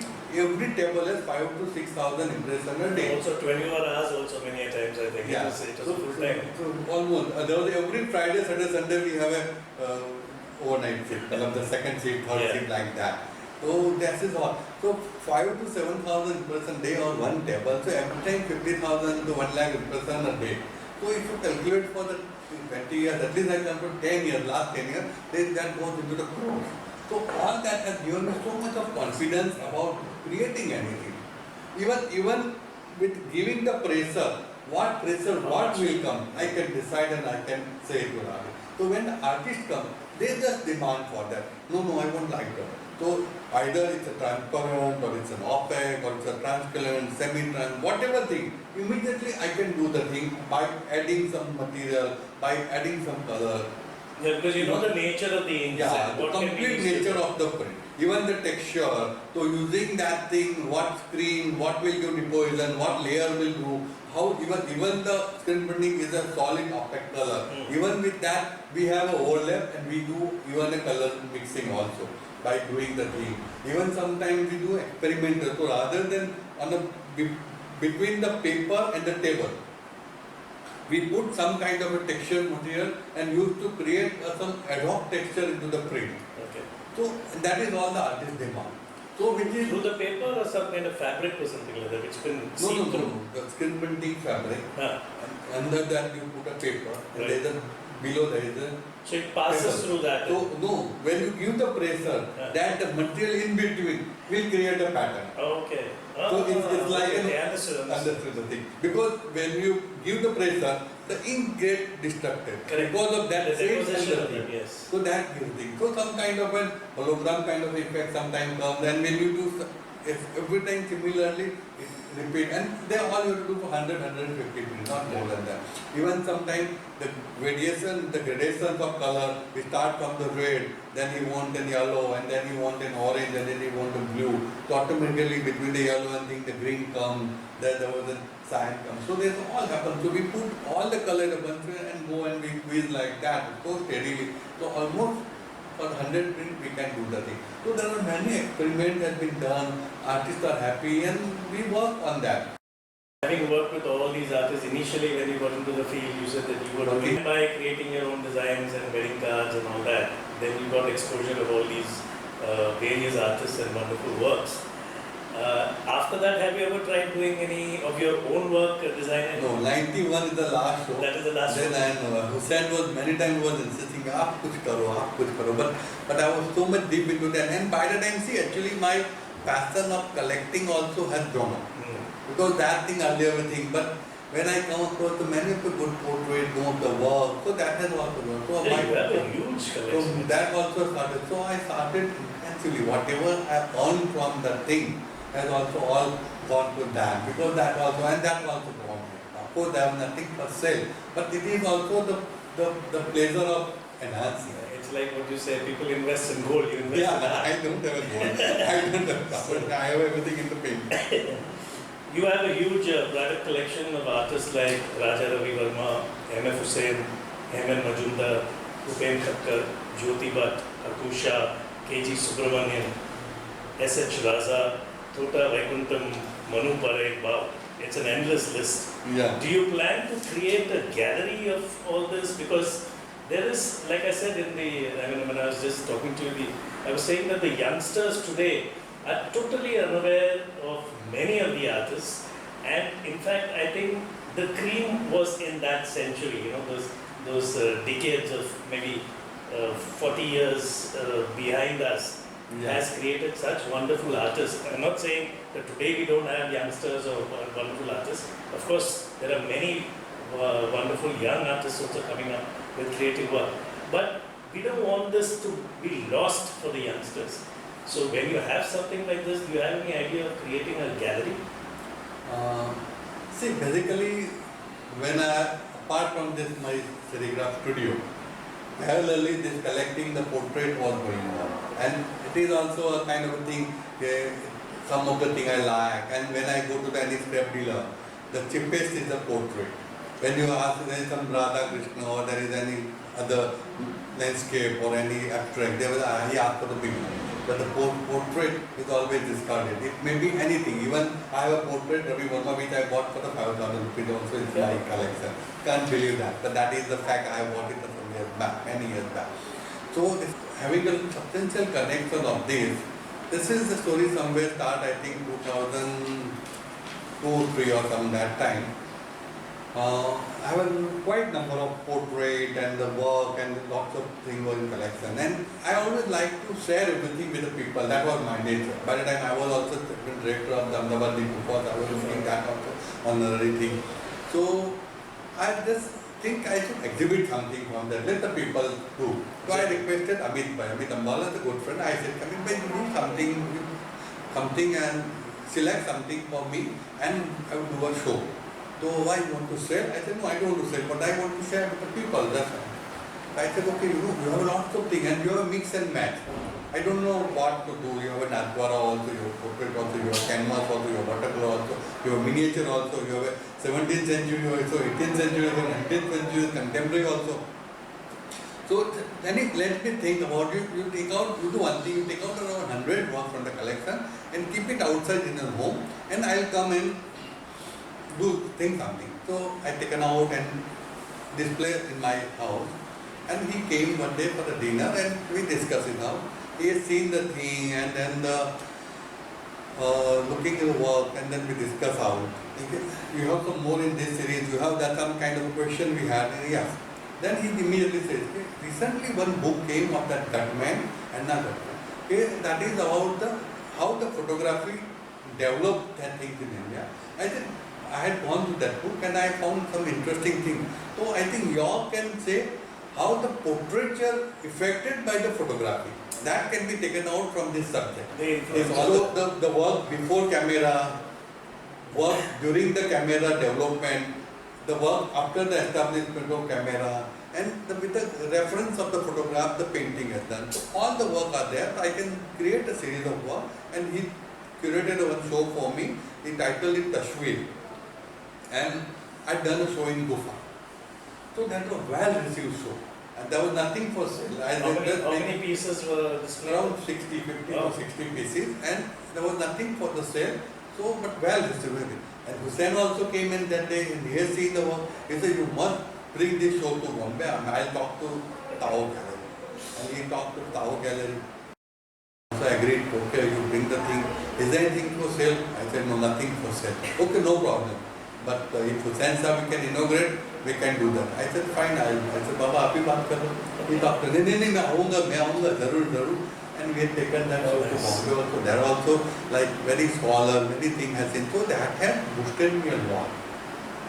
table has 5 to 6,000 impressions a day. Also 21 hours also many a times I think. Yeah. It was full time. So almost there was every Friday, Saturday, Sunday we have a overnight shift, the second shift, third shift, like that. So that is all. So 5 to 7,000 impressions a day on one table. So every time 50,000 to 1 lakh impressions a day. So if you calculate for the 20 years, at least I come to 10 years, last 10 years, then that goes into the crores. So all that has given me so much of confidence about creating anything. Even with giving the pressure, what will come, I can decide and I can say to the artist. So when the artist comes, they just demand for that. No, I won't like that. So either it's a transparent or it's an opaque or it's a transparent, semi-trans, whatever thing, immediately I can do the thing by adding some material, by adding some color. Yeah, because you know the nature of the ink. Yeah, the what can be complete used nature to- of the print. Even the texture, so using that thing, what screen, what will you deposit, what layer will do, how even the screen printing is a solid opaque color. Even with that, we have an overlap and we do even a color mixing also by doing the thing. Even sometimes we do experimental. So rather than between the paper and the table, we put some kind of a texture material and used to create some ad hoc texture into the print. Okay. So that is all the artist demand. So which is Through the paper or some kind of fabric or something like that, which can see no, through. the screen printing fabric. Ah. And under that you put a paper, and Right. there is below there is a So it passes paper. through that. So no, when you give the pressure, that the material in between will create a pattern. Okay. So it's like okay. an I understood. understood the thing. Because when you give the pressure, the ink gets destructed. Correct. Because of that The shade and deposition the of it, print. yes. So that gives thing. So some kind of an hologram kind of effect sometimes comes, and when you do every time similarly, repeat, and they all you have to do for 100, 150 minutes, not more than that. Even sometimes the gradations of color, we start from the red, then you want an yellow, and then you want an orange, and then you want a blue. So automatically between the yellow and the green comes, then there was a cyan comes. So this all happens. So we put all the color in a bunch and go and we quiz like that, so steadily. So almost for 100 minutes we can do the thing. So there are many experiments that have been done, artists are happy and we work on that. Having worked with all these artists, initially when you got into the field, you said that you were doing by creating your own designs and wedding cards and all that. Then you got exposure of all these various artists and wonderful works. After that, have you ever tried doing any of your own work, design? No, 91 is the last show. That is the last then show. I know. Hussain was many times was insisting, aap kuch karo. But I was so much deep into that. And by the time, see, actually my passion of collecting also has grown up. Because that thing earlier thing, but when I come across the many of the good portraits, some of the work, so that has also grown. So Yeah, you have a huge collection. So that also started. So I started actually whatever I earned from that thing has also all gone to that, because that also and that also gone. Of course, I have nothing for sale, but it is also the pleasure of enhancing. It's like what you say, people invest in gold, you invest Yeah, in art. I don't have a gold. I don't have copper. I have everything in the paint. You have a huge private collection of artists like Raja Ravi Verma, M.F. Hussain, M.N. Majumdar, Upen Thakkar, Jyoti Bhatt, Akusha, K.G. Subramanian, S.H. Raza, Thota Vaikuntham, Manu Parekh. Wow, it's an endless list. Yeah. Do you plan to create a gallery of all this? Because there is, like I said when I was just talking to you, I was saying that the youngsters today are totally unaware of many of the artists, and in fact, I think the cream was in that century. Those decades of maybe 40 years behind us has created such wonderful artists. I'm not saying that today we don't have youngsters or wonderful artists. Of course, there are many wonderful young artists also coming up with creative work. But we don't want this to be lost for the youngsters. So when you have something like this, do you have any idea of creating a gallery? See, basically, apart from this, my serigraph studio, parallelly this collecting the portrait was going on. And it is also a kind of a thing, some of the thing I like. And when I go to any scrap dealer, the cheapest is the portrait. When you ask there is some Radha Krishna or there is any other landscape or any abstract, he asked for the big one. But the portrait is always discarded. It may be anything. Even I have a portrait, Ravi Verma, which I bought for the 5,000 rupees also in my collection. Can't believe that. But that is the fact. I bought it some years back, many years back. So having a substantial connection of this is the story somewhere start, I think 2002 or 3 or some that time. I have a quite number of portraits and the work and lots of things were in collection. And I always like to share everything with the people. That was my nature. By the time I was also director of the Ahmedabad because I was doing that also honorary thing. So I just think I should exhibit something from that. Let the people do. So I requested Amit Ambala, the good friend. I said, Amit bhai, do something and select something for me and I will do a show. So why you want to sell? I said, no, I don't want to sell, but I want to share with the people. That's all. I said, okay, you have lots of things and you have a mix and match. I don't know what to do. You have an aquara also, you have portrait also, you have canvas also, you have watercolor also, you have miniature also, you have a 17th century also, 18th century also, 19th century contemporary also. So then let me think about it. You do one thing, you take out around 100 works from the collection and keep it outside in your home and I'll come and think something. So I taken out and display in my house and he came one day for the dinner and we discussed it out. He has seen the thing and then looking at the work and then we discuss out. You have some more in this series, you have that some kind of question we had and yes. Then he immediately says, recently one book came of that Gutman and another. That is about how the photography developed that things in India. I said, I had gone to that book and I found some interesting things. So I think you can say how the portraiture affected by the photography. That can be taken out from this subject. It's also the work before camera, work during the camera development, the work after the establishment of camera, and with the reference of the photograph, the painting is done. So all the work are there. I can create a series of work, and he curated one show for me. He titled it Tashveer, and I done a show in Gufa. So that was well received show, and there was nothing for sale. How many pieces were displayed? Around 60, 50 or 60 pieces, and there was nothing for the sale. So, but well received. And Hussain also came in that day, and he has seen the work. He said, "You must bring this show to Bombay. I'll talk to Tao Gallery." And he talked to Tao Gallery. So I agreed, okay, you bring the thing. Is there anything for sale? I said, no, nothing for sale. Okay, no problem. But if Hussain Sahib we can inaugurate, we can do that. I said, fine. I said, Baba, aap hi baat karo. He talked to me, no, मैं आऊँगा, जरूर. And we had taken that show to Bombay also. There also, like, very scholar, many things has been. So that had boosted me a lot.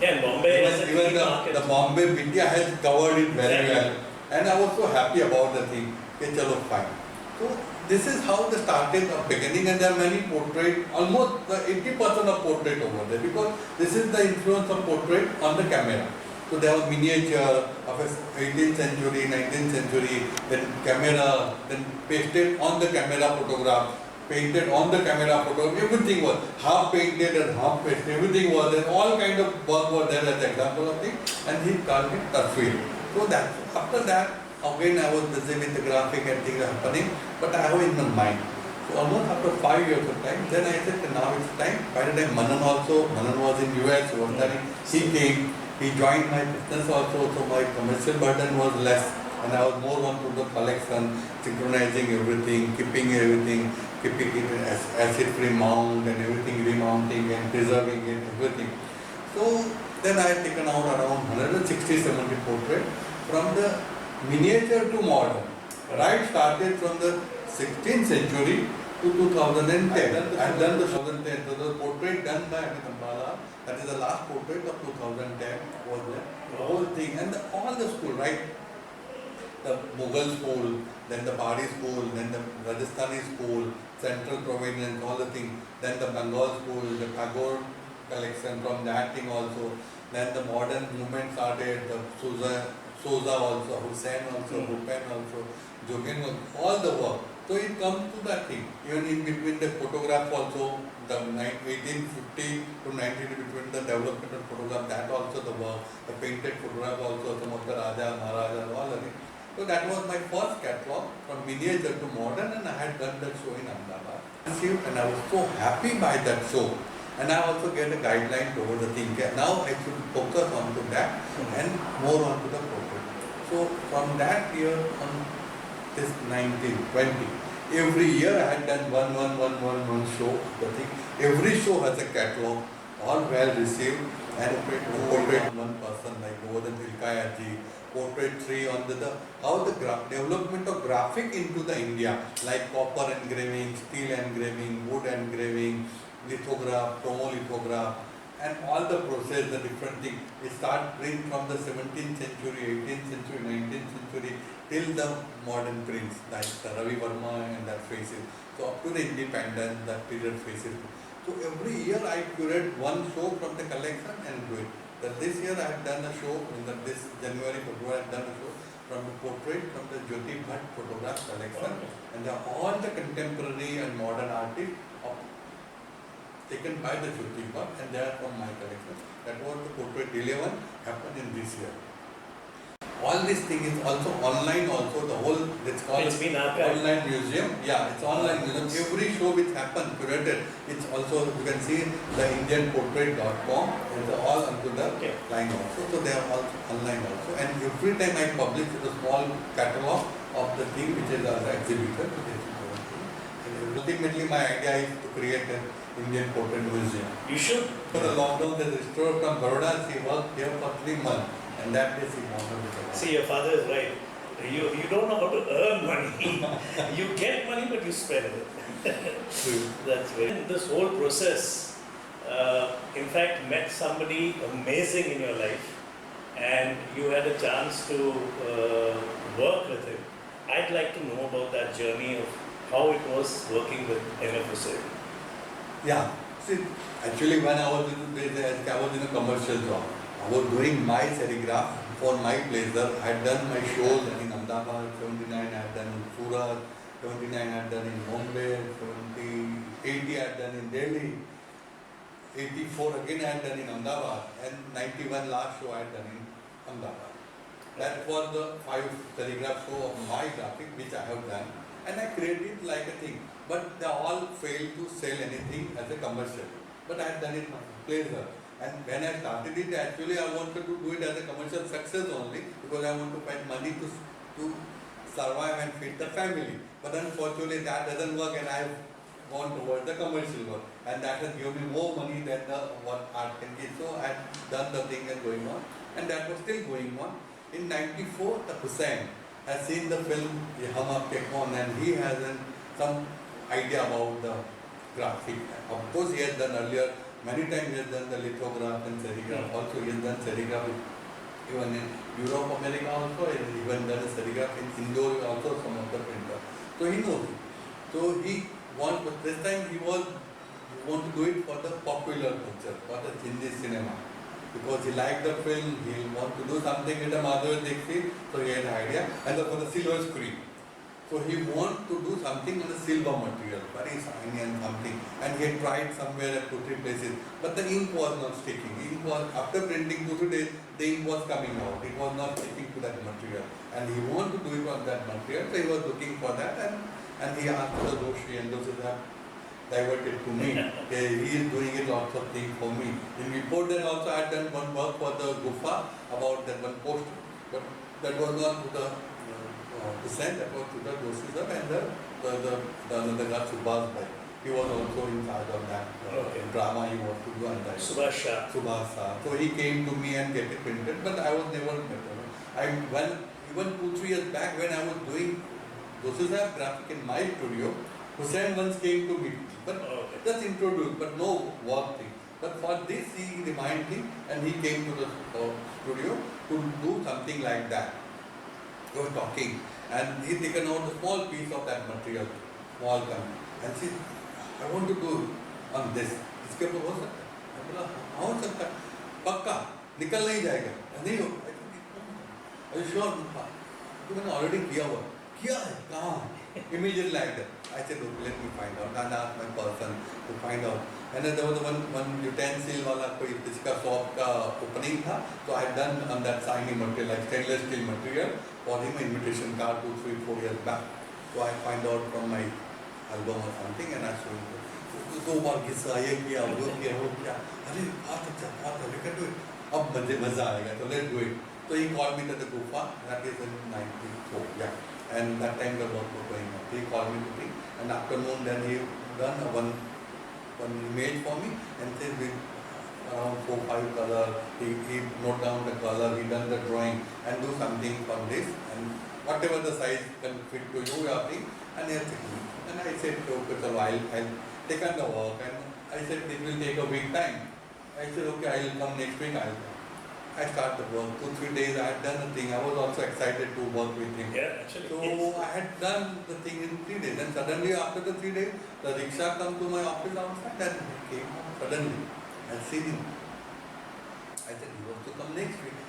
Yeah, and Bombay is a Even key market. the Bombay media has covered it very well. And I was so happy about the thing. Okay, chalo, fine. So this is how the started of beginning, and there are many portrait, almost 80% of portrait over there, because this is the influence of portrait on the camera. So there was miniature of 18th century, 19th century, then camera, then pasted on the camera photograph, painted on the camera photograph, everything was half painted and half pasted, everything was there, all kind of work was there as example of thing, and he called it Tashveer. So that, after that, again I was busy with the graphic and things happening, but I have in my mind. So almost after 5 years of time, then I said, now it's time. By the time Manan was in US, he came. He joined my business also, so my commercial burden was less, and I was more on to the collection, synchronizing everything, keeping it as acid-free mount and everything, remounting and preserving it, everything. So then I had taken out around 160-70 portraits from the miniature to modern. Right, started from the 16th century to 2010. I have done the 2010. So the portrait done by Amit Ambala, that is the last portrait of 2010 was there. The whole thing, and all the school, right? The Mughal school, then the Pahari school, then the Rajasthani school, Central Province, all the things. Then the Bengal school, the Tagore collection from that thing also. Then the modern movement started, the Souza also, Hussain also, Bhupen also, Jogin also, all the work. So it comes to that thing. Even in between the photograph also, the 1850 to 19 between the development of photograph, that also the work, the painted photograph also, some of the Raja, Maharaja, all the things. So that was my first catalog from miniature to modern, and I had done that show in Ahmedabad. And I was so happy by that show. And I also get a guideline over the thing. Now I should focus on to that and more on to the portrait. So from that year on, this 1920. Every year I had done one show. The thing. Every show has a catalog, all well received, and portrait one person like Govardhan Tilkayaji, portrait 3 on the how the development of graphic into the India, like copper engraving, steel engraving, wood engraving, lithograph, chromolithograph, and all the process, the different things. We start bring from the 17th century, 18th century, 19th century, till the modern prints, like the Ravi Verma and that faces. So up to the independence, that period faces. So every year I curate one show from the collection and do it. That this year I have done a show, in this January, February I have done a show from the portrait from the Jyoti Bhatt photograph collection. And all the contemporary and modern artists taken by the Jyoti Bhatt, and they are from my collection. That was the portrait 11 happened in this year. All this thing is also online also, the whole, it's called It's been archived. online museum. Yeah, it's online museum. Every show which happened, curated, it's also, you can see the indianportrait.com, it's all onto the line also. So they are all online also. And every time I publish a small catalog of the thing which is exhibited. And ultimately my idea is to create an Indian Portrait Museum. You should. For the lockdown, the restorer from Baroda, he worked here for 3 months. And that is he wanted to. See, your father is right. You don't know how to earn money. You get money, but you spend it. That's right. And this whole process, in fact, met somebody amazing in your life, and you had a chance to work with him. I'd like to know about that journey of how it was working with MF Hussain. Yeah. See, actually, when I was in a commercial job. I was doing my serigraph for my pleasure. I had done my shows in Ahmedabad, 79 I had done in Surat, 79 I had done in Bombay, 80 I had done in Delhi, 84 again I had done in Ahmedabad, and 91 last show I had done in Ahmedabad. That was the 5 serigraph show of my graphic which I have done, and I created it like a thing. But they all failed to sell anything as a commercial. But I had done it for pleasure. And when I started it, actually I wanted to do it as a commercial success only because I want to find money to survive and feed the family. But unfortunately that doesn't work, and I've gone towards the commercial work. And that has given me more money than what art can give. So I had done the thing and going on. And that was still going on. In 94, the Hussain has seen the film Ye Hum Aapke Kaun, and he has some idea about the graphic. Of course, he has done earlier, many times he has done the lithograph and serigraph. Also, he has done serigraph even in Europe, America also, and even done a serigraph in Indore also, some of the printers. So he knows it. So he wants, but this time he want to do it for the popular culture, for the Hindi cinema. Because he liked the film, he want to do something with the Madhuri Dixit, so he had an idea, and for the silver screen. So he want to do something on a silver material, very shiny and something. And he had tried somewhere at 2-3 places, but the ink was not sticking. Ink was, after printing 2-3 days, the ink was coming out. It was not sticking to that material. And he wanted to do it on that material, so he was looking for that, and he asked the Doshi, and Doshi have diverted to me. He is doing it lots of things for me. In before that also I had done one work for the Gufa about that one poster, but that was not to the Hussain, that was to the Doshi sir and the another guy Subhas Bhai. He was also in charge of that drama he was to do on that. Subhash Shah. Subhas Shah. So he came to me and get it printed, but I was never better. Even 2-3 years back when I was doing Doshi sir graphic in my studio, Hussain once came to meet me, but just introduced, but no work thing. But for this he reminded me, and he came to the studio to do something like that. We were talking, and he taken out a small piece of that material, small kind, and said, I want to do on this. इसके ऊपर हो सकता है? मैं बोला हाँ हो सकता है, पक्का निकल नहीं जाएगा, नहीं हो, are you sure? तो मैंने already किया है, कहाँ? Immediately like that. I said, okay, let me find out. And I asked my person to find out. And then there was one utensil wala koi kiska shop ka opening tha. So I had done on that shiny material, like stainless steel material, for him an invitation card 2, 3, 4 years back. So I find out from my album or something, and I showed him. दो बार घिसा ये किया वो किया अरे बहुत अच्छा we can do it. अब मुझे मजा आएगा, so let's do it. So he called me to the Gufa. That is in 94, yeah. And that time the work was going on. He called me to me, and afternoon then he done one image for me, and said with around 4-5 color, he note down the color, he done the drawing, and do something from this, and whatever the size can fit to you, and he said, and I said, okay, so I'll take on the work, and I said it will take a week time. I said, okay, I'll come next week. I start the work. 2-3 days I had done the thing. I was also excited to work with him. Yeah, actually. So I had done the thing in 3 days. And suddenly after the 3 days, the rickshaw come to my office outside and he came home suddenly. I seen him. I said, he was to come next week.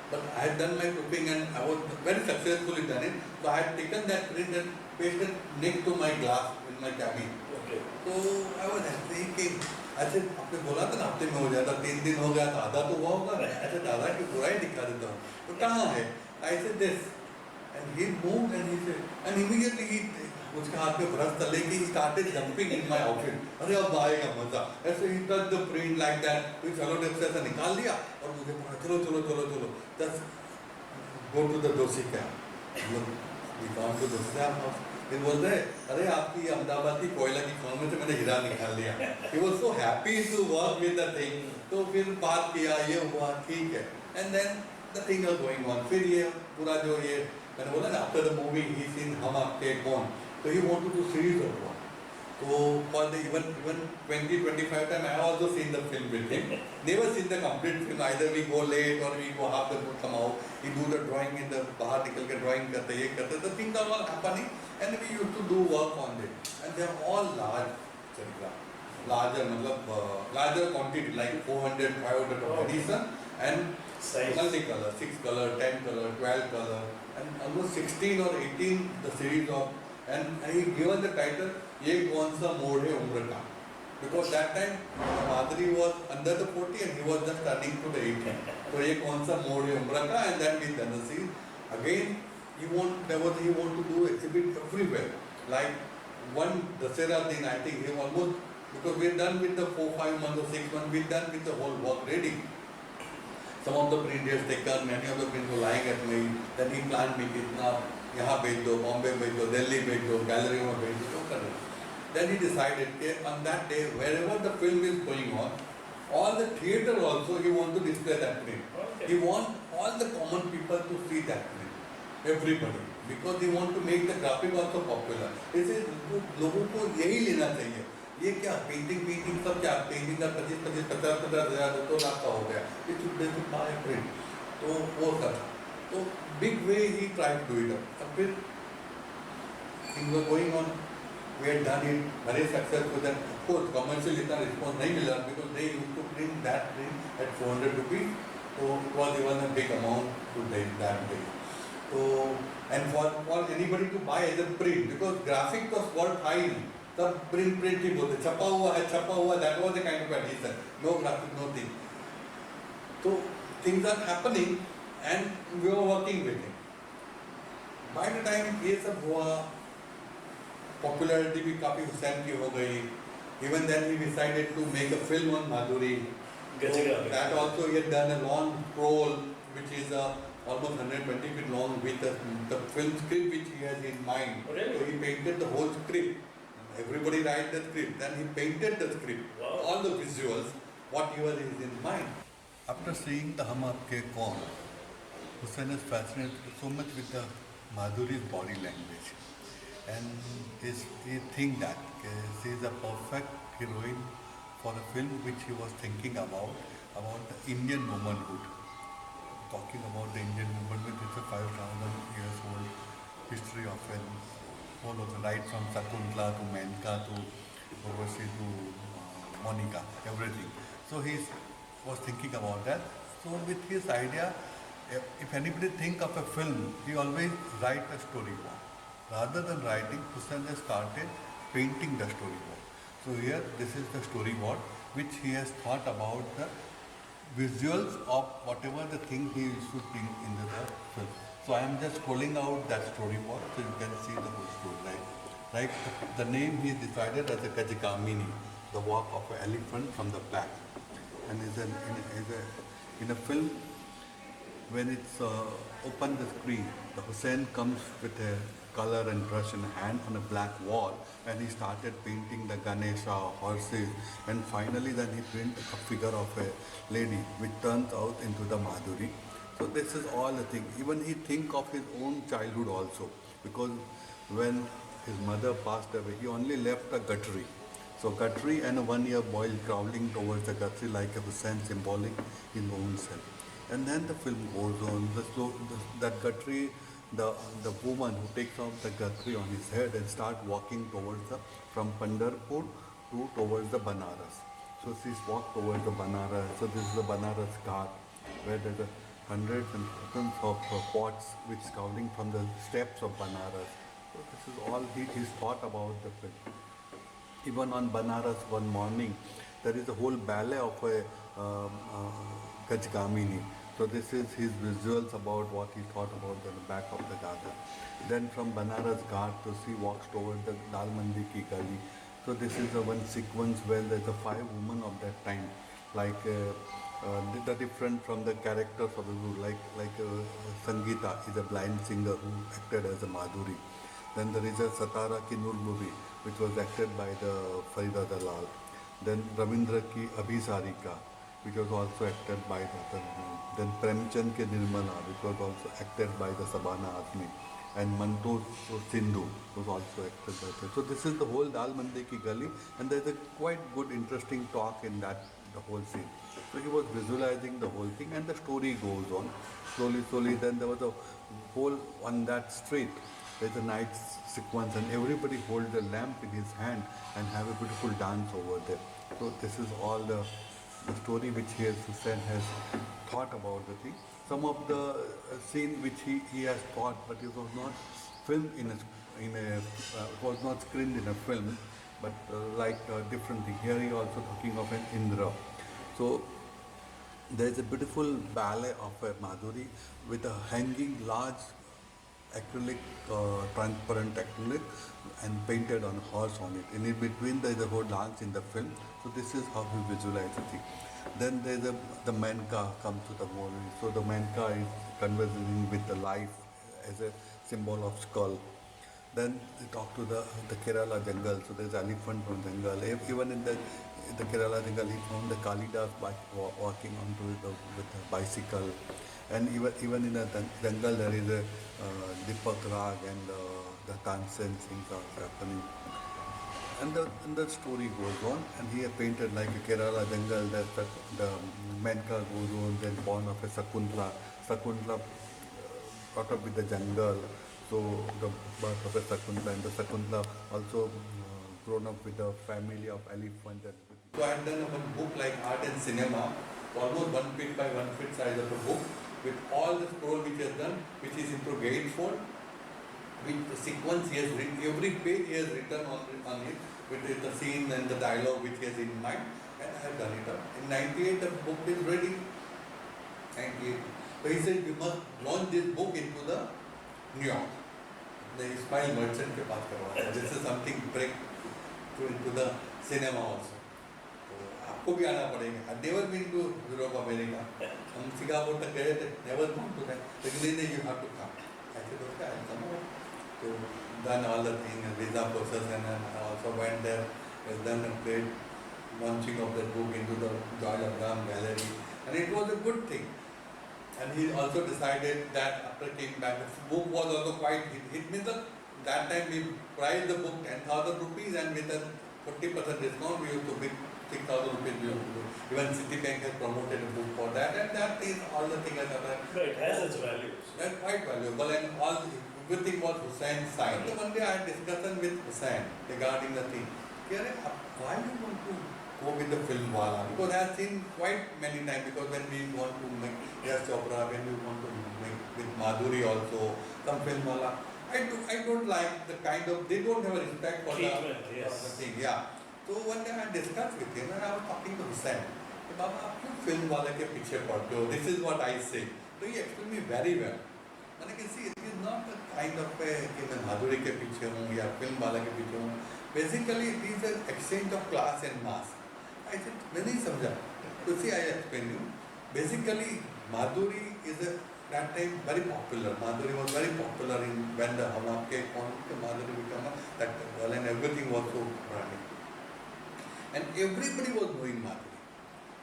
But I had done my cooking and I was very successfully done it. So I had taken that print and pasted next to my glass in my cabin. Okay. So I was happy. He came. I said, आपने बोला था ना हफ्ते में हो जाता, 3 दिन हो गया था, आधा तो हुआ होगा। I said, दादा की बुराई दिखा देता हूँ। तो कहाँ है? I said this, and he moved and he said, and immediately he उसके हाथ में ब्रश तले की he started jumping in my outfit. अरे अब आएगा मजा। ऐसे he touched the print like that, तो चलो टेप से ऐसा निकाल लिया और मुझे बोला चलो, just go to the Doshi camp. We gone to Doshi camp. He was there. अरे आपकी अहमदाबाद की कोयला की खान में से मैंने हीरा निकाल लिया. He was so happy to work with the thing. तो फिर बात किया ये हुआ ठीक है. And then the thing was going on. फिर ये पूरा जो ये मैंने बोला ना after the movie he seen हम आपके कौन. So he wanted to series of one. So for the even 20-25 time I have also seen the film with him. Never seen the complete film. Either we go late or we go half the book come out. He do the drawing in the बाहर निकल के drawing करते ये करते. The things are all happening. And we used to do work on it. And they are all large serigraph. larger, larger quantity like 400, 500 of edition and Size. multicolor, 6 color, 10 color, 12 color, and almost 16 or 18 the series of, and he given the title Ye Kaun Sa Mode Hai Umr Ka, because that time Madhuri was under the 40 and he was just turning to the 18. So Ye Kaun Sa Mode Hai Umr Ka, and then with the scene again he want to do exhibit everywhere, like one Dasera thing. I think he almost, because we're done with the 4-5 months or 6 months, we're done with the whole work ready. Some of the print he has taken, many of the prints were lying at me. Then he planned me kitna यहाँ भेज दो, Bombay भेज दो, Delhi भेज दो, gallery में भेज दो, कर रहे. Then he decided that on that day, wherever the film is going on, all the theatre also he want to display that print. Okay. He want all the common people to see that print, everybody, because he want to make the graphic also popular. इसे लोगों को यही लेना चाहिए. ये क्या painting सब क्या पेंटिंग का 50,000 2 लाख का हो गया, ये दे टू बाय प्रिंट, तो वो कर, तो big way he try to do it. अब फिर things were going on, we had done it very successful. And of course commercial इतना रिस्पॉन्स नहीं मिला, because they used to print that print at 400 rupees, so it was even a big amount to that day. So and for anybody to buy as a print, because graphic was worth high. तब print ही बोलते, छपा हुआ, that was the kind of addition, no graphic, no thing. So things are happening and we were working with it. By the time ये सब हुआ, popularity भी काफी हुसैन की हो गई. Even then he decided to make a film on Madhuri. So that also he had done a long scroll which is almost 120 feet long with the film script which he has in mind. Oh, really? So he painted the whole script. Everybody write the script. Then he painted the script, Wow. all the visuals, whatever is in mind. After seeing the Hum Aapke Kaun, Hussain is fascinated so much with the Madhuri's body language, and he think that she is a perfect heroine for a film which he was thinking about the Indian womanhood, talking about the Indian womanhood. It's a 5,000 years old history of film. All of the, right from Sakuntala to Menka to Urvashi to Monica, everything. So he was thinking about that. So with his idea, if anybody think of a film, he always write a storyboard. Rather than writing, Hussain has started painting the storyboard. So here, this is the storyboard which he has thought about the visuals of whatever the thing he is shooting in the film. So I am just pulling out that storyboard so you can see the whole story. Like the name he decided as a Gajigamini, the walk of an elephant from the back. And in a film, when it's open the screen, the Hussain comes with a color and brush in hand on a black wall, and he started painting the Ganesha, horses, and finally then he painted a figure of a lady which turns out into the Madhuri. So this is all the thing. Even he think of his own childhood also, because when his mother passed away, he only left a guttery. So guttery and a 1-year boy crawling towards the guttery like a Hussain symbolic in own self. And then the film goes on. That guttery, the woman who takes off the guttery on his head and start walking towards from Pandharpur towards the Banaras. So she's walked towards the Banaras. So this is the Banaras Ghat, where there's hundreds and thousands of pots which scouting from the steps of Banaras. So this is all he's thought about the film. Even on Banaras one morning, there is a whole ballet of a Gajgamini. So this is his visuals about what he thought about in the back of the garden. Then from Banaras Ghat, so she walks towards the Dal Mandi Ki Gali. So this is the one sequence where there's a 5 women of that time, like the different from the characters of the group, like Sangeeta is a blind singer who acted as a Madhuri. Then there is a Satara Ki Nurmuri, which was acted by the Farida Dalal. Then Ravindra Ki Abhisarika, which was also acted by the then Premchand Ki Nirmala, which was also acted by the Sabana Azmi. And Manto's Sindhu was also acted by her. So this is the whole Dal Mandi Ki Gali, and there's a quite good interesting talk in that, the whole scene. So he was visualizing the whole thing, and the story goes on slowly. Then there was a whole, on that street, there's a night sequence, and everybody holds a lamp in his hand and have a beautiful dance over there. So this is all the story which Hussain has thought about the thing. Some of the scene which he has thought, but it was not filmed it was not screened in a film, but like a different thing. Here he also talking of an Indra. So there is a beautiful ballet of a Madhuri with a hanging large acrylic, transparent acrylic and painted on horse on it. And in between there is a whole dance in the film. So this is how we visualize the thing. Then there is the Menka comes to the movie. So the Menka is conversing with the life as a symbol of skull. Then we talk to the Kerala jungle. So there's elephant from jungle. Even in the Kerala jungle, he found the Kalidas walking onto with a bicycle. And even in the jungle, there is a Deepak Rag and the Tansen things are happening. And the story goes on, and he had painted like a Kerala jungle. The Menka goes on, then born of a Sakuntala. Sakuntala brought up with the jungle. So the birth of a Sakuntala, and the Sakuntala also grown up with a family of elephants. So I have done a book like art and cinema, almost 1 feet by 1 feet size of a book, with all the scroll which he has done, which is into gatefold, with the sequence he has written, every page he has written on it, with the scene and the dialogue which he has in mind, and I have done it up. In 98 the book is ready. 98. So he said we must launch this book into the New York. The Ismail Merchant ke paas karwa. This is something break into the cinema also. आपको भी आना पड़ेगा. I've never been to Europe, America. हम Singapore तक गए थे, never gone to that. लेकिन नहीं, you have to come. I said okay, I'll come over. So done all the thing, visa process, and I also went there. Has done a great launching of the book into the Joy Abraham Gallery, and it was a good thing. And he also decided that after came back, the book was also quite hit. It means that time we priced the book 10,000 rupees, and with a 40% discount we used to bid 6,000 rupees. Even Citibank has promoted a book for that, and that is all the thing. But it has its values. That's quite valuable, and everything was Hussein's sign. So one day I had discussion with Hussain regarding the thing. Why do you want to go with the film wala? Because I have seen quite many times, because when we want to make Yash Chopra, when we want to make with Madhuri also, some film wala, I don't like the kind of, they don't have a respect for the thing. Yeah. So one day I discussed with him, and I was talking to Hussain. Baba, आप क्यों film वाले के पीछे पड़ते हो? This is what I say. So he explained me very well. And I can see it is not the kind of कि मैं माधुरी के पीछे हूँ या film वाले के पीछे हूँ. Basically, it is an exchange of class and mass. I said, मैं नहीं समझा. So see, I explained you. Basically, Madhuri is that time very popular. Madhuri was very popular when the Hum Aapke Kaun ke Madhuri became that well, and everything was so running. And everybody was knowing Madhuri.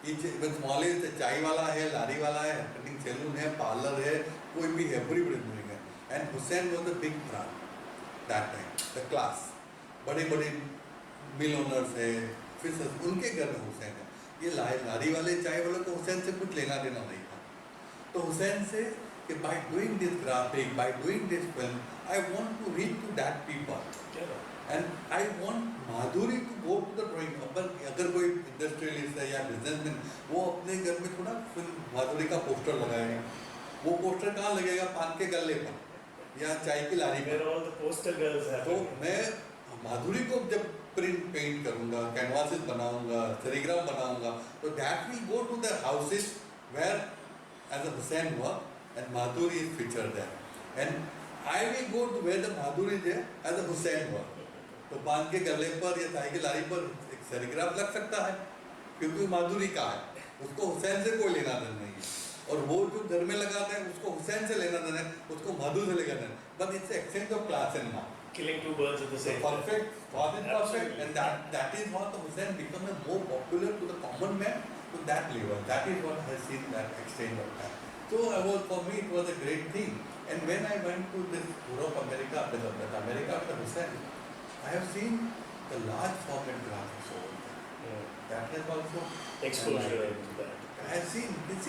Even small is the chai wala hai, lari wala hai, cutting salon hai, parlor hai, koi bhi everybody is knowing it. And Hussain was the big brand that time, the class. बड़े-बड़े मिल owners है, fishers, उनके घर में हुसैन है. ये लारी वाले चाय वालों को हुसैन से कुछ लेना देना नहीं था. तो हुसैन से कि by doing this graphic, by doing this film, I want to reach to that people. And I want Madhuri to go to the drawing. अगर कोई इंडस्ट्रियलिस्ट है या बिजनेसमैन, वो अपने घर में थोड़ा फिल्म माधुरी का पोस्टर लगाएगा. वो पोस्टर कहाँ लगेगा? पान के गल्ले पर या चाय की लारी पर. All the poster girls have. तो मैं माधुरी को जब पेंट करूँगा, कैनवासेस बनाऊँगा, सेरिग्राफ बनाऊँगा, तो that will go to the houses where as a Hussain work and Madhuri is featured there, and I will go to where the Madhuri is there as a Hussain work. तो पान के गले पर या चाय की लारी पर एक सेरिग्राफ लग सकता है, क्योंकि माधुरी का है, उसको हुसैन से कोई लेना देना नहीं है. और वो जो घर में लगाते हैं उसको हुसैन से लेना देना है, उसको माधुरी से लेना देना है. But it's exchange of class and mass. Killing two birds at the same time. Perfect, and that is what the Hussain become a more popular to the common man to that level. That is what I have seen, that exchange of that. So for me it was a great thing. And when I went to this Europe, America, after Hussain, I have seen the large format graphics over there. That has also Exposure to that. I see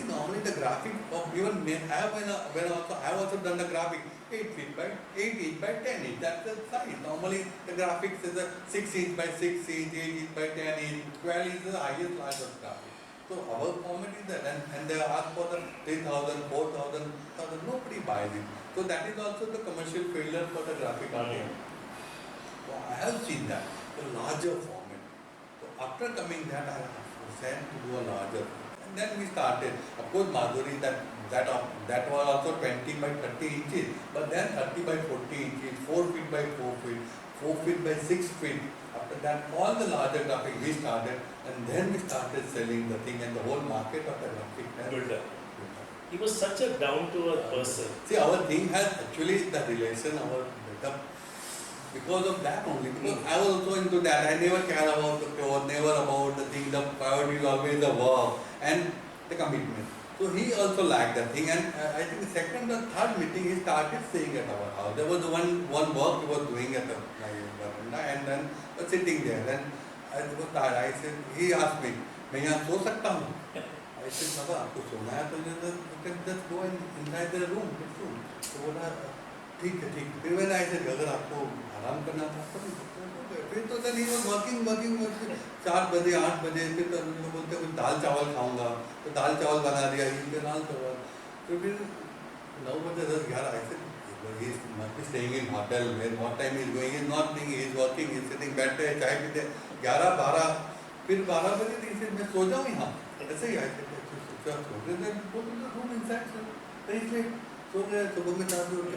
normally the graphic of even I have also done the graphic 8 feet by 8 inch by 10 inch. That's the size. Normally the graphics is a 6 inch by 6 inch, 8 inch by 10 inch, 12 inch is the highest largest graphic. So our format is that, and they ask for the 3,000, 4,000, 1,000, nobody buys it. So that is also the commercial failure for the graphic artist. So I have seen that, the larger format. So after coming that, I was sent to do a larger. And then we started. Of course, Madhuri, that was also 20 by 30 inches, but then 30 by 40 inches, 4 feet by 4 feet, 4 feet by 6 feet. After that, all the larger graphic we started, and then we started selling the thing, and the whole market of the graphic. Built up. He was such a down-to-earth person. See, our thing has actually the relation, our built up because of that only. Because I was also into that. I never cared about the clothes, never about the thing. The priority is always the work and the commitment. So he also liked that thing. And I think the second or third meeting, he started staying at our house. There was one work he was doing at the veranda, and then was sitting there. And I was tired. I said, he asked me, मैं यहाँ सो सकता हूँ? I said, बाबा आपको सोना है तो you can just go inside the room. तो बोला ठीक है. फिर मैंने ऐसे अगर आपको आराम करना था तो फिर तो then he was working 4 बजे 8 बजे फिर तो बोलते कुछ दाल चावल खाऊंगा तो दाल चावल बना दिया दाल चावल तो फिर 9 बजे 10 11 ऐसे he must be staying in hotel where what time he is going, he is not thinking, he is working, he is sitting बैठे चाय पीते 11 12 फिर 12 बजे तीसरे मैं सो जाऊँ यहाँ ऐसे ही ऐसे रूम इनसाइड इसलिए सो गए सुबह में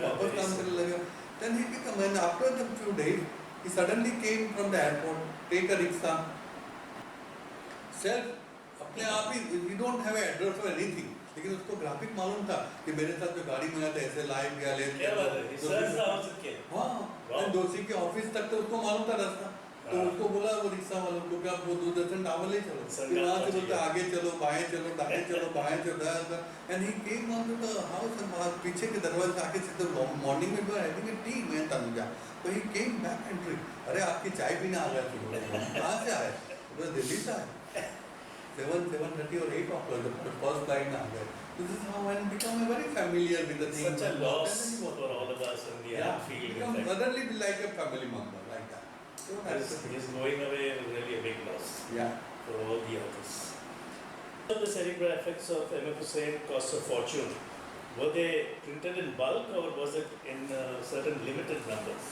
वापस काम करने लगा. Then he became, and after the few days, he suddenly came from the airport, take a rickshaw, self, अपने आप ही, we don't have an address or anything. लेकिन उसको ग्राफिक मालूम था कि मेरे साथ जो गाड़ी में आता ऐसे लाइव गया ले हाँ दोषी के ऑफिस तक तो उसको मालूम था रास्ता तो उसको बोला वो रिक्शा वालों को क्या वो दूरदर्शन टावर ले चलो फिर वहाँ से बोलते आगे चलो बाएं चलो दाएं चलो बाएं चलो and he came on to the house and पीछे के दरवाजे से आके सीधे मॉर्निंग में भी हैविंग ए टी मैं तनुजा तो ही केम बैक एंट्री अरे आपकी चाय पीने आ गया सुबह कहाँ से आए बोला दिल्ली से आए 7:30 or 8 o'clock the first flight आ गए. This is how I become very familiar with the thing. Such a loss for all of us in the field. Become suddenly like a family member like that. So his going away is really a big loss. Yeah. For all the others. So the serigraphics of M.F. Hussain cost a fortune. Were they printed in bulk or was it in certain limited numbers?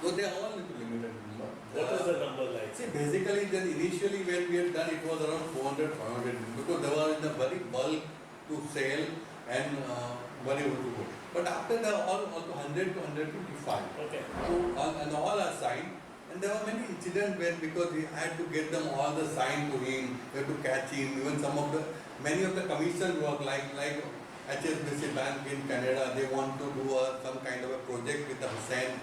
So they are all limited number. What was the number like? See, basically, then initially when we had done, it was around 400, 500 because they were in the very bulk to sell and very good to go. But after that, all 100 to 155. Okay. So and all are signed. And there were many incidents when because we had to get them all the sign to him, we had to catch him. Even many of the commission work like HSBC Bank in Canada, they want to do some kind of a project with the Hussain.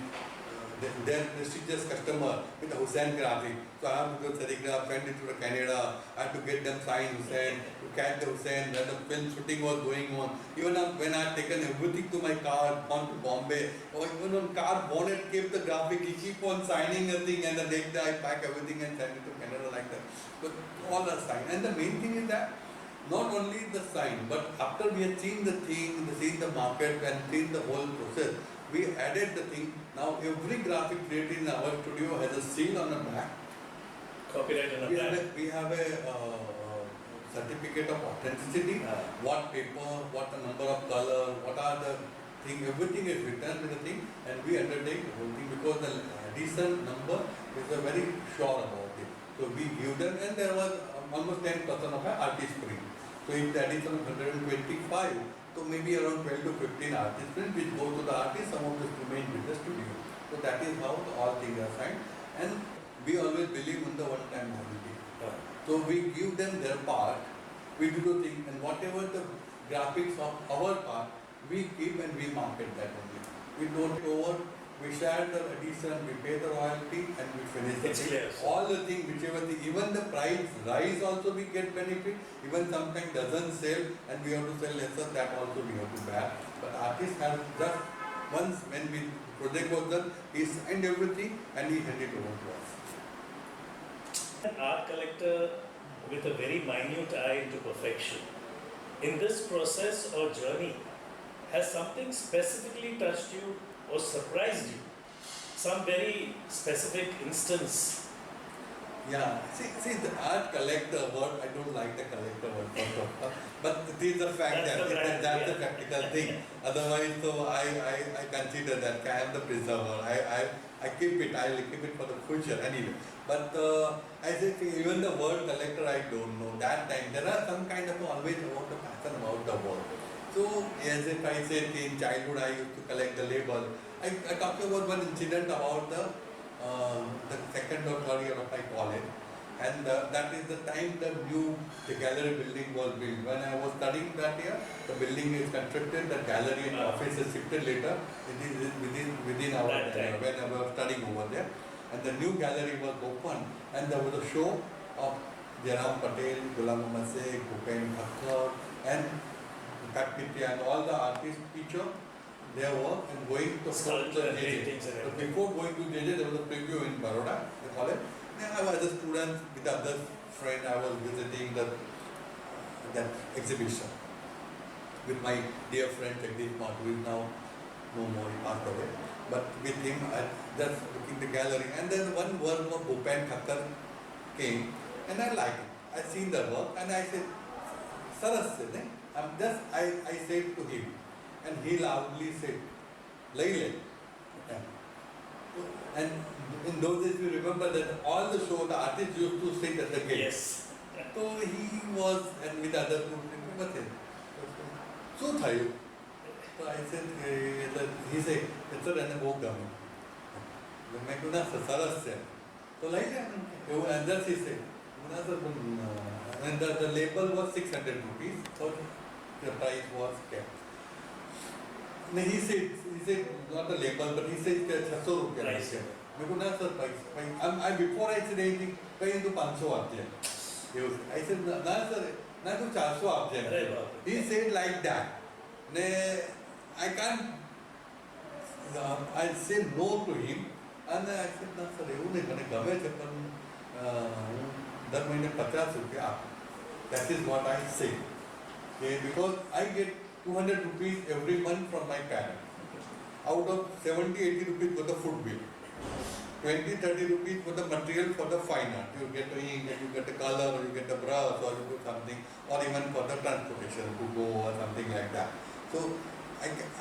Their prestigious customer with the Hussain graphic. So I have to go serigraph, send it to Canada. I have to get them signed Hussain, to catch the Hussain, when the film shooting was going on. Even when I had taken everything to my car, gone to Bombay, or even on car bonnet, kept the graphic, he keep on signing a thing and the next day I pack everything and send it to Canada like that. But all are signed. And the main thing is that not only the sign, but after we had seen the thing, seen the market and seen the whole process, we added the thing. Now every graphic created in our studio has a seal on the back. Copyright on the back. We have a certificate of authenticity. What paper, what the number of color, what are the thing, everything is written with the thing, and we undertake the whole thing because the edition number is very sure about it. So we give them, and there was almost 10% of an artist print. So if the edition is 125. So maybe around 12 to 15 artists which go to the artist, some of this remain with the studio. So that is how all things are signed. And we always believe in the one-time holiday. So we give them their part, we do the thing, and whatever the graphics of our part, we keep and we market that only. We don't over, we share the edition, we pay the royalty, and we finish the thing. All the thing, whichever thing, even the price rise also we get benefit, even sometimes doesn't sell and we have to sell lesser, that also we have to bear. But artist has just once when we project was done, he signed everything and he handed it over to us. An art collector with a very minute eye into perfection. In this process or journey, has something specifically touched you or surprised you? Some very specific instance? Yeah, see the art collector word, I don't like the collector word, first of all. But it is the fact That's that the brand, that's the yeah. practical thing. Otherwise, so I consider that I am the preserver. I keep it, I'll keep it for the future anyway. But I say even the word collector, I don't know. That time, there are some kind of always about the passion about the word. So, as if I said in childhood, I used to collect the label. I talked about one incident about the second or third year of my college, and that is the time the gallery building was built. When I was studying that year, the building is constructed, the gallery and office is shifted later. It is within our That time. when I was studying over there, and the new gallery was open, and there was a show of Jairam Patel, Ghulam Mohammad Sheikh, Bhupen Thakkar, and Katpitya, and all the artists feature their work and going to Sculpture and JJ. paintings and So everything. before going to JJ, there was a preview in Baroda, the college. Then I was a student with other friend. I was visiting that exhibition with my dear friend Jagdish Mat, who is now no more, he passed away. But with him, I just looking the gallery, and then one work of Bhupen Thakkar came, and I liked it. I seen the work, and I said, "Saras se nahi?" I said to him, and he loudly said, "Laile." And in those days, you remember that all the show, the artists used to sit at the gate. Yes. So he was, and with other two, શું થયું? So I said, he said, sir, એને બહુ ગમે. મેં કહ્યું ના sir સરસ છે તો લઈ લે એવું અંદરથી છે ના sir and the label was 600 rupees, so the price was kept. No, he said not the label, but he said 600 rupiya Price. છે. મેં કહ્યું ના sir price. Before I said anything, કઈ તો 500 આપજે. I said ના સર ના તું 400 આપજે. અરે બાપ. He said like that. Ne, I can't. I said no to him, and I said ના સર એવું નહીં મને ગમે છે પણ હું દર મહિને 50 રૂપિયા આપું. That is what I say. Okay, because I get 200 rupees every month from my parents. Out of 70-80 rupees for the food bill, 20-30 rupees for the material for the fine art. You get the ink, you get the color, or you get the brush, or you do something, or even for the transportation to go or something like that. So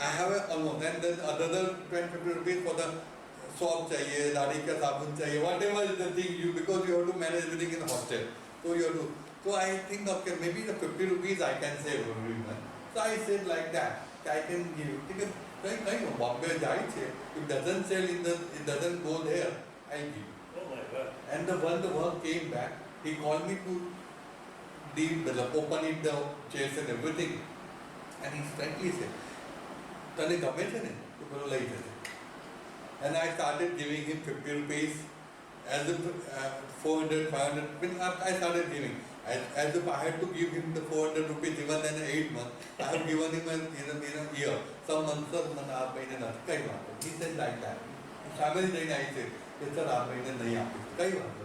I have almost, and then another 20-50 rupees for the soap chahiye, dadi ka sabun chahiye, whatever is the thing you, because you have to manage everything in the hostel. So you have to. So I think, okay, maybe the 50 rupees I can save every month. So I said like that, I can give you. Because Bombay જાય છે, it doesn't sell it doesn't go there, I give. Oh my God. And when the work came back, he called me to open it, the chairs and everything. And he frankly said, તને ગમે છે ને તો પેલો લઈ જશે. And I started giving him 50 rupees as if 400, 500. When I started giving, as if I had to give him the 400 rupees even in 8 months. I have given him in a year. Some months, आप महीने ना कई बात. He said like that. Family day I said, sir, आप महीने नहीं आते. कई बात.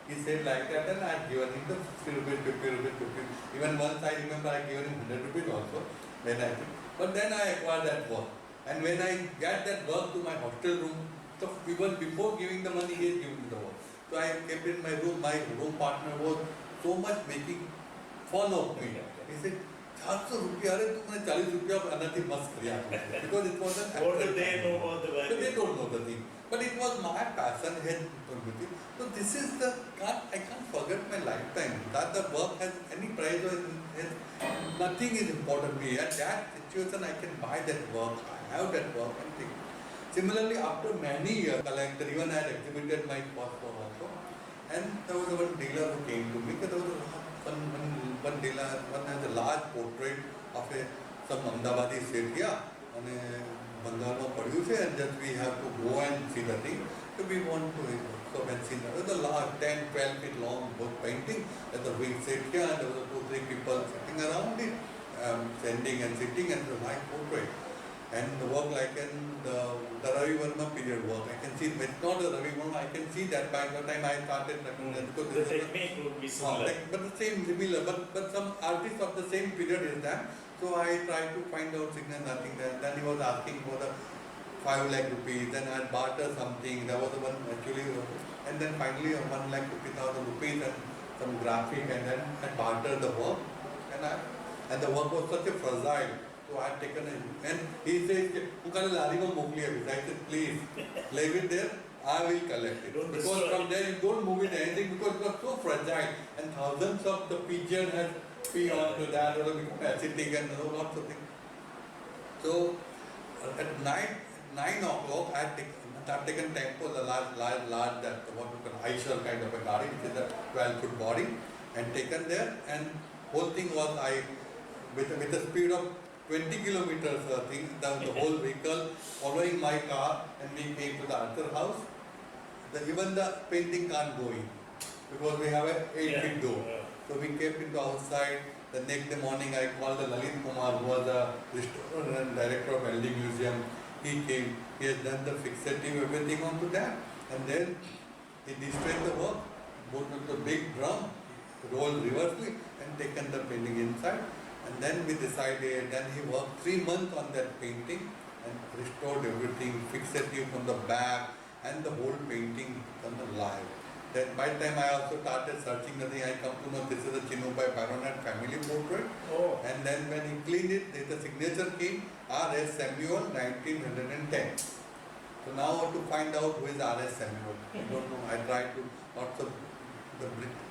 He said like that, and I had given him the 50 rupees, 50 rupees, 50. Even once I remember I given him 100 rupees also. When I did. But then I acquired that work. And when I got that work to my hostel room, so even before giving the money, he had given me the work. So I kept in my room. My room partner was so much making fun of me. He said, 400 rupees, अरे तुमने 40 रुपया अनाथी मस्त किया. Because it was an What do they know about the So value? they don't know the thing. But it was my passion. So this is I can't forget my lifetime. That the work has any price or nothing is important to me. At that situation, I can buy that work. I have that work and think. Similarly, after many years, collector, even I had exhibited my first work also. And there was one dealer who came to me. There was one dealer, one has a large portrait of some Ahmedabadi Sethia. And બંગાળમાં પડ્યું છે, and just we have to go and see the thing. So we want to go and see that. The large 10-12 feet long book painting at the wing set here, and there were 2-3 people sitting around it, standing and sitting, and the live portrait. and the work like in the Ravi Verma period work. I can see it's not the Ravi Verma. I can see that by the time I started looking at because The this is technique would be the, similar. but the same similar, but some artists of the same period is that. So I tried to find out signal, nothing there. Then he was asking for the 5 lakh rupees, then I barter something, that was the one actually, and then finally 1,50,000 rupees and some graphic, and then I bartered the work, and the work was such a fragile, so I had taken it, and he says, I said, please, leave it there, I will collect it. Don't Because destroy from it. there you don't move it anything because it was so fragile, and thousands of the pigeon has pee onto that, or become acidic and lots of things. So at night, 9 o'clock, I've taken tempo, the large that what you call Eicher kind of a gari, which is a 12-foot body, and taken there, and whole thing was with a speed of 20 kilometers, the whole vehicle following my car, and we came to the Arthur house. Even the painting can't go in because we have a 8-feet door. So we kept into outside. The next morning I called the Lalit Kumar, who was the restorer and director of LD Museum. He came, he has done the fixative, everything onto that. And then he destroyed the work, put with the big drum, rolled reversely and taken the painting inside. And then we decided, then he worked 3 months on that painting and restored everything, fixative from the back and the whole painting on the live. Then by the time I also started searching the thing, I come to know this is a Chinubai Baronet family portrait. Oh. And then when he cleaned it, the signature came R.S. Samuel 1910. So now I want to find out who is R.S. Samuel. I don't know. I tried to lots of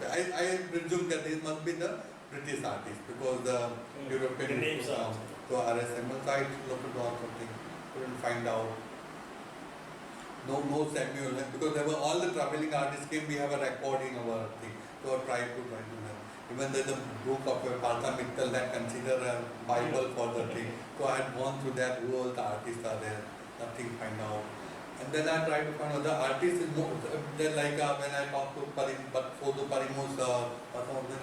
I presume that this must be the British artist because the European The names are. so R.S. Samuel. So I looked at lots of things, couldn't find out. No Samuel, because there were all the traveling artists came, we have a record in our thing. So I tried to find them. Even there's a book of Partha Mittal that consider a Bible for the thing. So I had gone through that, who all the artists are there, nothing find out. And then I tried to find out the artist is more, then like when I talked to Sodu Parimus,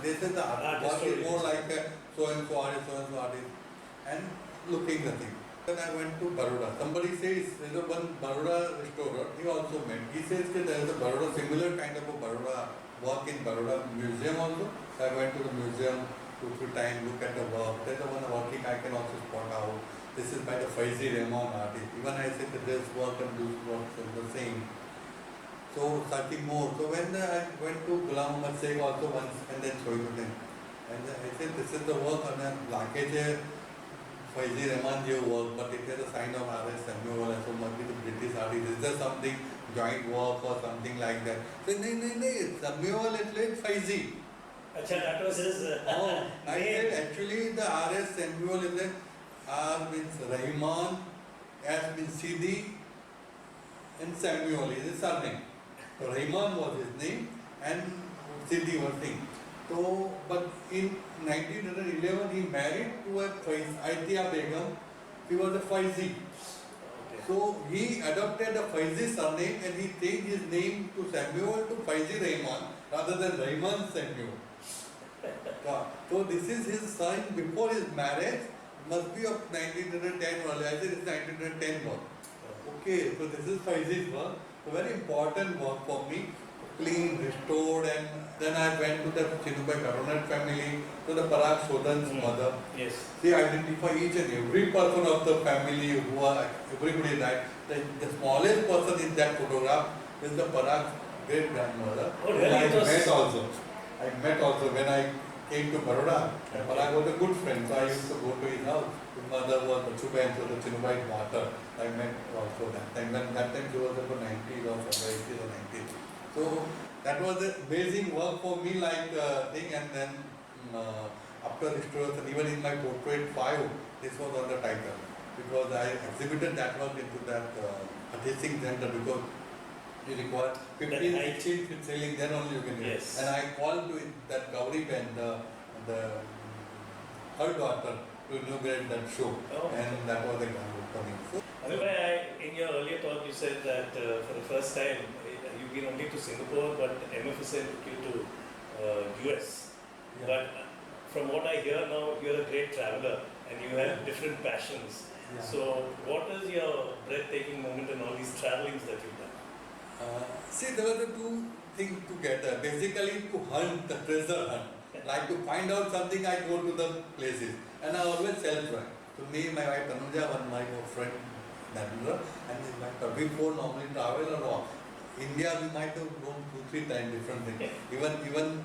they said the artist is more like a so-and-so artist, and looking the thing. Then I went to Baroda. Somebody says there is one Baroda restorer, he also met. He says that there is a Baroda, similar kind of a Baroda work in Baroda museum also. So I went to the museum 2-3 times, look at the work. There's the one working I can also spot out. This is by the Faizi Rahman artist. Even I said that this work and this work is the same. So searching more. So when I went to Ghulam Muhammad Sheikh also once and then showing to them. And I said this is the work on a Lakeche Faizi Rahman ji work, but it has a sign of R.S. Samuel and so must be the British artist. Is there something joint work or something like that? So no, Samuel is like Faizi. Achha, that was his I name. said actually the R.S. Samuel is a R means Rahman, S means Sidi, and Samuel is his surname. So Rahman was his name and Sidi was thing. So, but in 1911 he married to a Aitya Begum. He was a Faizi. Okay. So he adopted a Faizi surname and he changed his name to Samuel to Faizi Rahman rather than Rahman Samuel. So this is his son before his marriage, must be of 1910 only. I said it's 1910 work. Okay, so this is Faizi's work. A very important work for me. Clean, restored, and then I went to the Chinubai Baronet family, to the Parag Shodhan's mother. Yes. They identify each and every person of the family who are, everybody died. The smallest person in that photograph is the Parag's great grandmother. Oh, really? I met also when I came to Baroda. Parag was a good friend, so I used to go to his house. His mother was the Chubai, so the Chinubai daughter. I met also that time. When that time she was about 90s or 80s or 90s. So that was an amazing work for me, like thing. And then after restoration, even in my portrait 5, this was on the title because I exhibited that work into that artistic center because you require 15, 16 feet ceiling, then only you can use. Yes. And I called to it that Gauri Ben, her daughter, to inaugurate that show, Oh. and that was the grand opening. So, In your earlier talk, you said that for the first time you've been only to Singapore, but MFSN took you to US. Yeah. But from what I hear now, you're a great traveler and you have different passions. So, what is your breathtaking moment in all these travelings that you've done? See, there were the two things together. Basically, to hunt, the treasure hunt. Like to find out something, I go to the places. And I always self-drive. So me, my wife Tanuja, one my friend Narendra, and his wife Pravi, four normally travel or walk. India, we might have gone 2-3 times different things. Even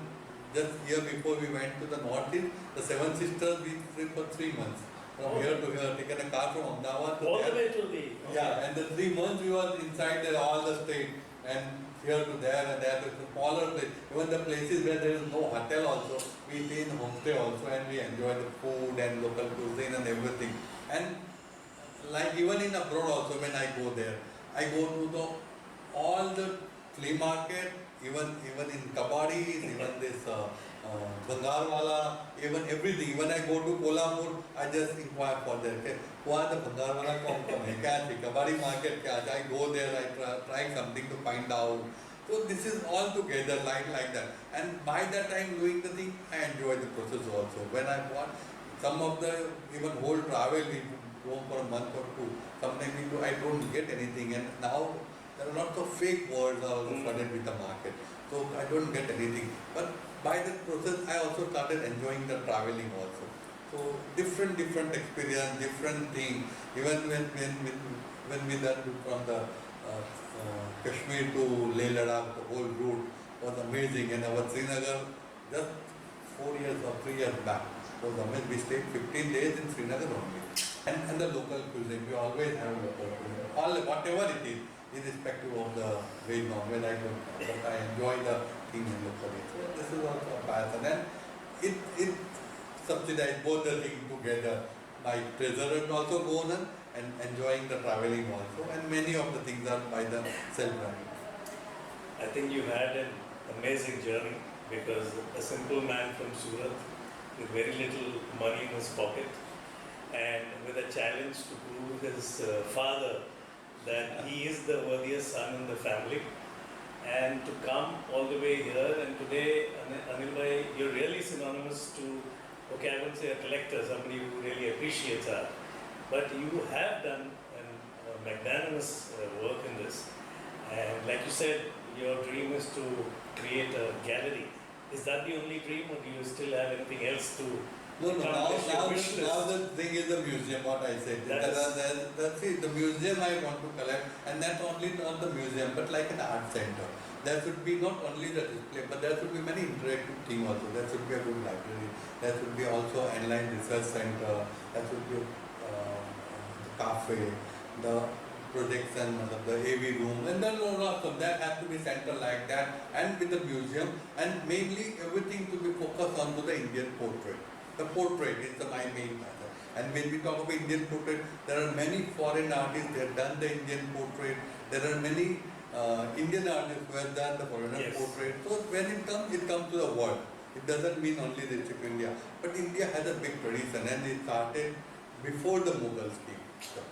just year before we went to the northeast, the Seven Sisters, we trip for 3 months. From here to here, taken a car from Ahmedabad to All there. the way to the. Yeah, and the 3 months we were inside there, all the state, and here to there and there, to smaller place. Even the places where there is no hotel also, we stay in homestay also, and we enjoy the food and local cuisine and everything. And like even in abroad also, when I go there, I go to the all the flea market, even in kabadis, even this Bangarwala, even everything. Even I go to Kolhapur, I just inquire for there. Okay, why the Bangarwala come from? Kabadi market, I go there, I try something to find out. So this is all together like that. And by that time doing the thing, I enjoy the process also. When I want some of the even whole travel, we go for a month or two. Sometimes I don't get anything, and now there are lots of fake words are also flooded with the market. So I don't get anything. But by that process, I also started enjoying the traveling also. So different experience, different thing. Even when we done from the Kashmir to Leh Ladakh, the whole route was amazing. And our Srinagar, just 4 years or 3 years back, was amazing. We stayed 15 days in Srinagar only. And the local cuisine, we always have local cuisine. All whatever it is, irrespective of the way non-veg I don't know, but I enjoy the thing in locally. So this is also a passion, and it subsidizes both the things together. My treasure also goes on, and enjoying the traveling also, and many of the things are by the self-driving. I think you had an amazing journey because a simple man from Surat with very little money in his pocket and with a challenge to prove his father that he is the worthiest son in the family, and to come all the way here. And today, Anil bhai, you're really synonymous to, okay, I wouldn't say a collector, somebody who really appreciates art, but you have done a magnanimous work in this. And like you said, your dream is to create a gallery. Is that the only dream, or do you still have anything else to No, accomplish your wish list? now the thing is the museum, what I said. That's it, the museum I want to collect, and not only not the museum, but like an art center. There should be not only the display, but there should be many interactive things also. There should be a good library, there should be also online research center, there should be the cafe, the projection, the AV room, and then lots of that has to be central like that, and with the museum, and mainly everything to be focused on to the Indian portrait. The portrait is my main matter. And when we talk about Indian portrait, there are many foreign artists, they have done the Indian portrait. There are many Indian artists who have done the foreigner portrait. So when it comes to the world. It doesn't mean only the of India. But India has a big tradition, and it started before the Mughals came.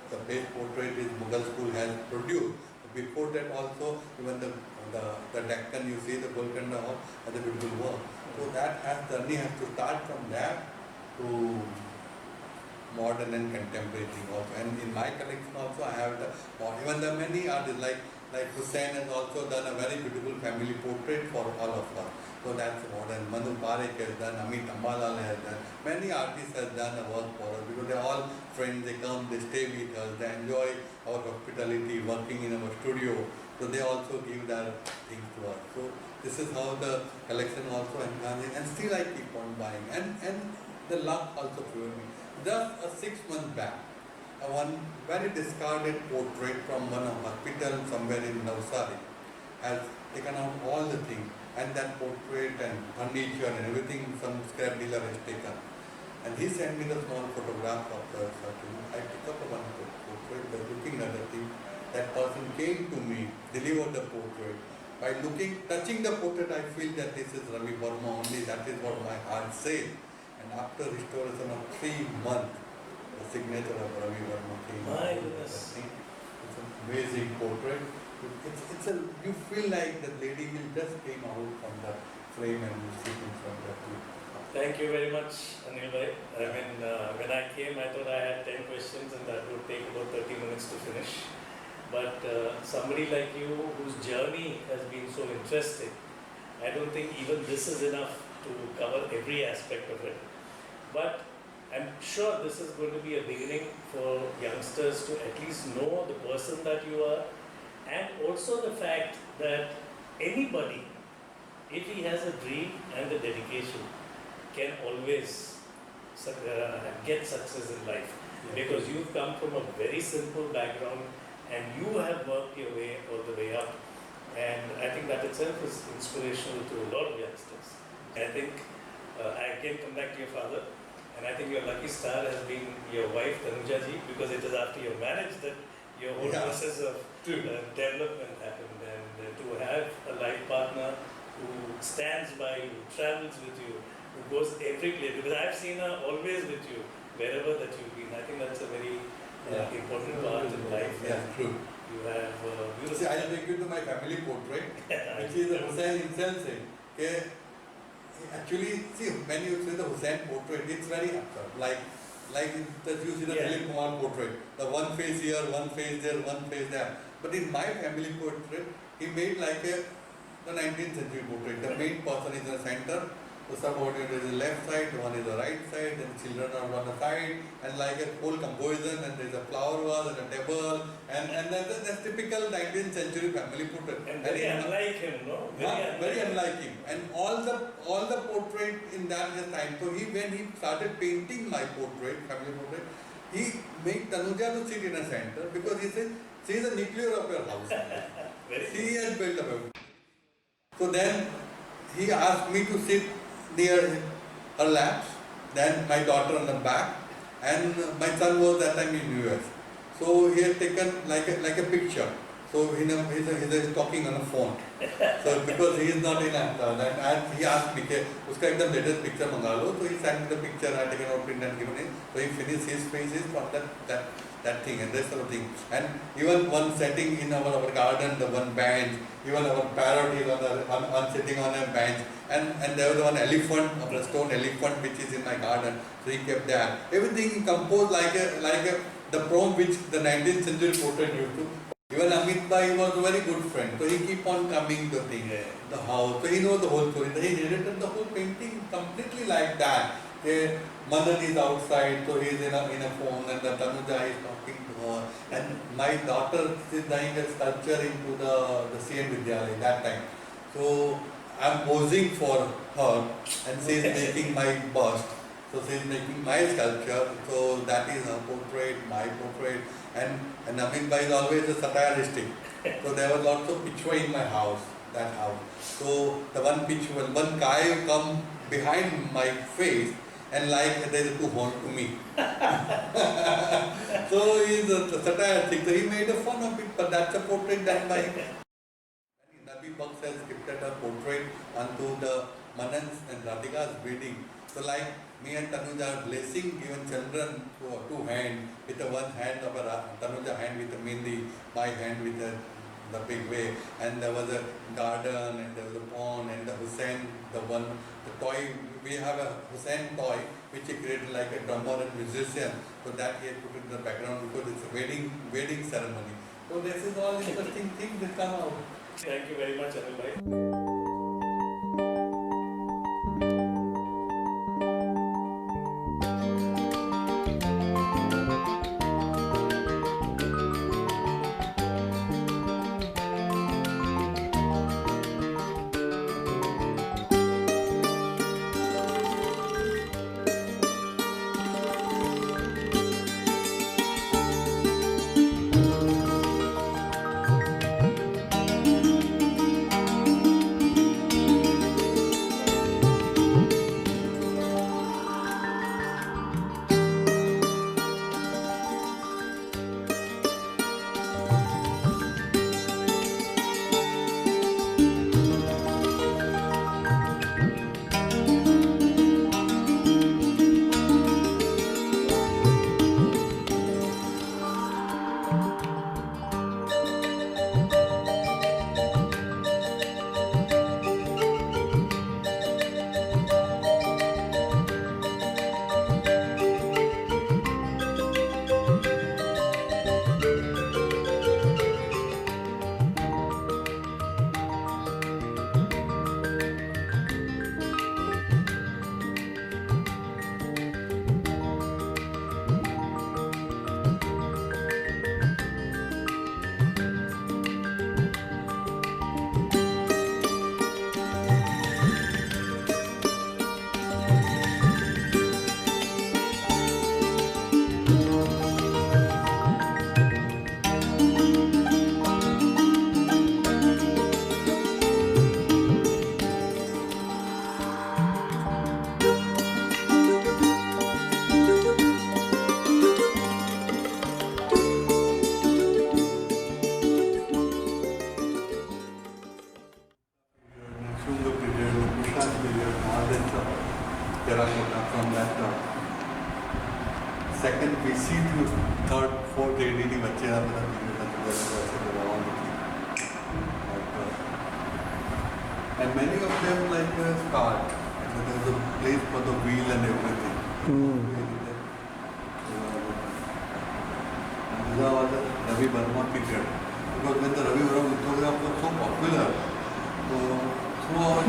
The best portrait is Mughal school has produced. Before that also, even the Deccan, you see the Golconda Hall has a beautiful work. So that journey has to start from that to modern and contemporary thing also. And in my collection also I have even the many artists like Hussain has also done a very beautiful family portrait for all of us. So that's modern. Manu Parekh has done, Amit Ambalal has done. Many artists have done a work for us because they're all friends, they come, they stay with us, they enjoy our hospitality, working in our studio. So they also give their things to us. So this is how the collection also enhances, and still I keep on buying. And the luck also favored me. Just 6 months back, one very discarded portrait from one hospital somewhere in Navsari has taken out all the things, and that portrait and furniture and everything some scrap dealer has taken. And he sent me the small photograph of the certain. I picked up one portrait by looking at the thing. That person came to me, delivered the portrait. By touching the portrait, I feel that this is Ravi Verma only. That is what my heart says. And after restoration of 3 months, the signature of Ravi Verma came. My goodness. It's an amazing portrait. You feel like the lady will just came out from the frame and you sit in front of you. Thank you very much, Anil bhai. I mean, when I came, I thought I had 10 questions and that would take about 30 minutes to finish. But somebody like you, whose journey has been so interesting, I don't think even this is enough to cover every aspect of it. But I'm sure this is going to be a beginning for youngsters to at least know the person that you are, and also the fact that anybody, if he has a dream and a dedication, can always get success in life. Because you've come from a very simple background and you have worked your way all the way up. And I think that itself is inspirational to a lot of youngsters. I think I again come back to your father, and I think your lucky star has been your wife Tanuja ji, because it is after your marriage that your whole process of development happened. And to have a life partner who stands by you, who travels with you, who goes every place, because I've seen her always with you, wherever that you've been. I think that's a very important part in life. Yeah, true. You have beautiful. See, I'll take you to my family portrait, which is Hussain himself saying, okay, actually, see, when you see the Hussain portrait, it's very absurd. Like you see the Dilip Kumar portrait, the one face here, one face there, one face there. But in my family portrait, he made like the 19th century portrait. The main person is in the center, the subordinate is the left side, one is the right side, and children are on the side, and like a whole composition, and there's a flower vase and a table, and that's typical 19th century family portrait. And very unlike him, no? Very unlike him. And all the portrait in that time. So when he started painting my portrait, family portrait, he made Tanuja to sit in a center because he said, she is the nuclear of your house. She has built a house. So then he asked me to sit near her laps, then my daughter on the back, and my son was that time in US. So he had taken like a picture. So he's talking on a phone. So because he is not in Ahmedabad, and he asked me, uska ekdam latest picture manga lo. So he sent me the picture, I taken out print and given it. So he finished his faces from that thing and rest of the thing. And even one setting in our garden, the one bench, even our parrot is on sitting on a bench, and there was one elephant, a stone elephant which is in my garden. So he kept that. Everything composed like the prompt which the 19th century portrait used to. Even Amit Bhai was a very good friend, so he keep on coming to the house. So he knows the whole story. He narrated the whole painting completely like that. Madan is outside, so he is in a phone, and the Tanuja is talking to her. And my daughter is doing a sculpture into the CN Vidyalaya that time. So I'm posing for her, and she is making my bust. So she is making my sculpture. So that is her portrait, my portrait. And Amit Bhai is always a satiristic. So there was lots of pichwa in my house, that house. So the one pichwa, one guy come behind my face and like there is two horns to me. So he is a satiristic. So he made a fun of it, but that's a portrait done by him. Nabi Baksh has gifted a portrait onto the Manan's and Radhika's wedding. So like me and Tanuja are blessing given children two hands, with the one hand of a Tanuja hand with the Mehndi, my hand with the big way, and there was a garden and there was a pond and the Hussain, the toy, we have a Hussain toy which he created like a drummer and musician, so that he had put in the background because it's a wedding ceremony. So this is all interesting things that come out. Thank you very much, Anil bhai. terracotta from that second BC to third, fourth AD बच्चे आप बता दीजिए ऐसे around and many of them like scarred. There's a place for the wheel and everything. These are all the Ravi Verma period. Because when the Ravi Verma lithograph was so popular, so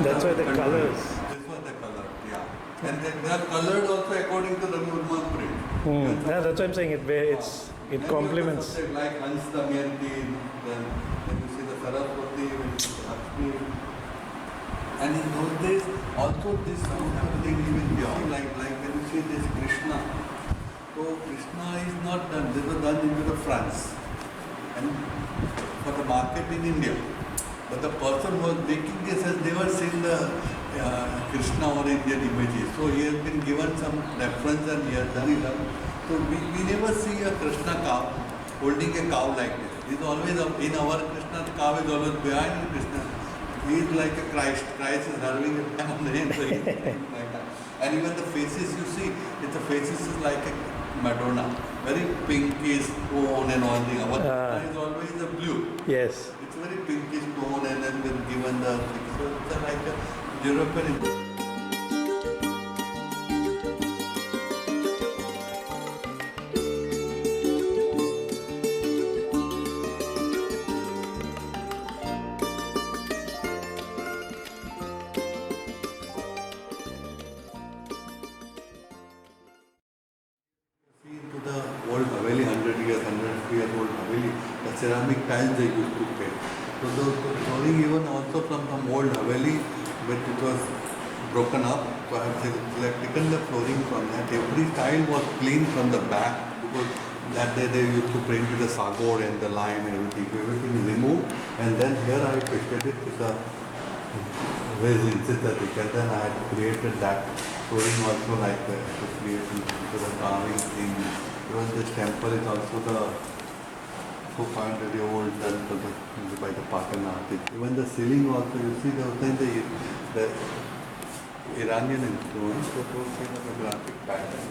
That's why the colours. This was the color, yeah. And they are colored also according to Ravi Verma print. Yeah, that's what I'm saying. It complements. Subject like Hans Damayanti, then you see the Saraswati, Lakshmi. And in those days, also this thing even beyond, like when you see this Krishna. So Krishna is not done. This was done into the France and for the market in India. But the person who was making this has never seen the Krishna or Indian images. So he has been given some reference and he has done it up. So we never see a Krishna cow holding a cow like this. He's always in our Krishna, the cow is always behind Krishna. He is like a Christ. Christ is having a lamb on the end, so he is like that. And even the faces you see, the faces is like a Madonna, very pinkish tone and all the. Our Krishna is always a blue. Yes. It's very pinkish tone and then when given the so it's like a European. Into the old Haveli, 100-year-old Haveli, the ceramic tiles they used to paint. So the flooring even also from some old Haveli, but it was broken up. So I have taken the flooring from that. Every tile was clean from the back because that day they used to paint with the sagor and the lime and everything. So everything is removed, and then here I pasted it with a resin synthetic, and then I had created that flooring also like to create into the carving thing. Even this temple is also the 400-year-old temple by the Patan artist. Even the ceiling also, you see the Iranian influence, so those kind of a graphic pattern.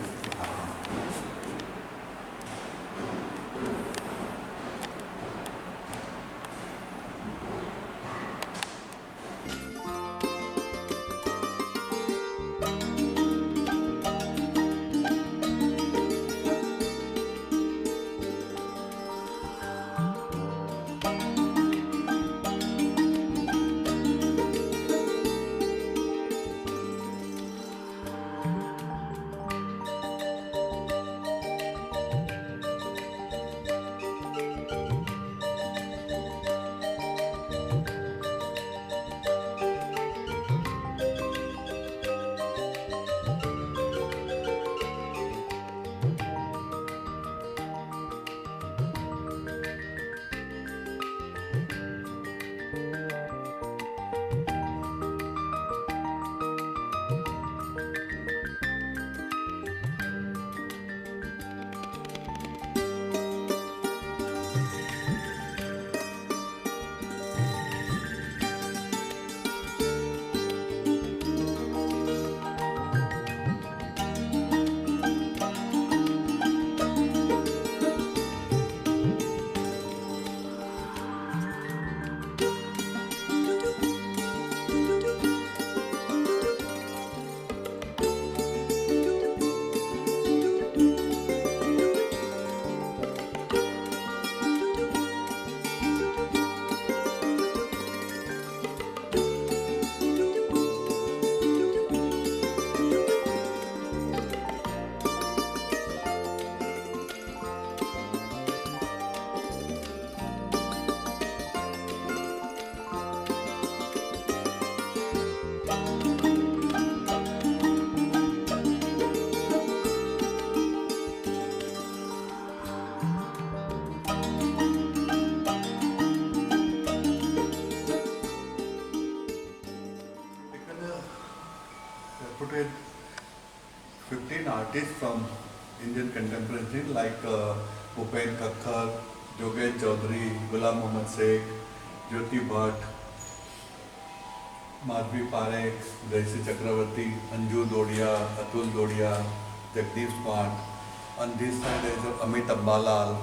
Reputed 15 artists from Indian contemporary scene like Bhupen Kakkar, Jogesh Chaudhary, Ghulam Mohammad Sheikh, Jyoti Bhatt, Madhvi Parekh, Daisy Chakravarti, Anju Dodia, Atul Dodia, Jagdeep Smart. On this side there is Amit Ambalal,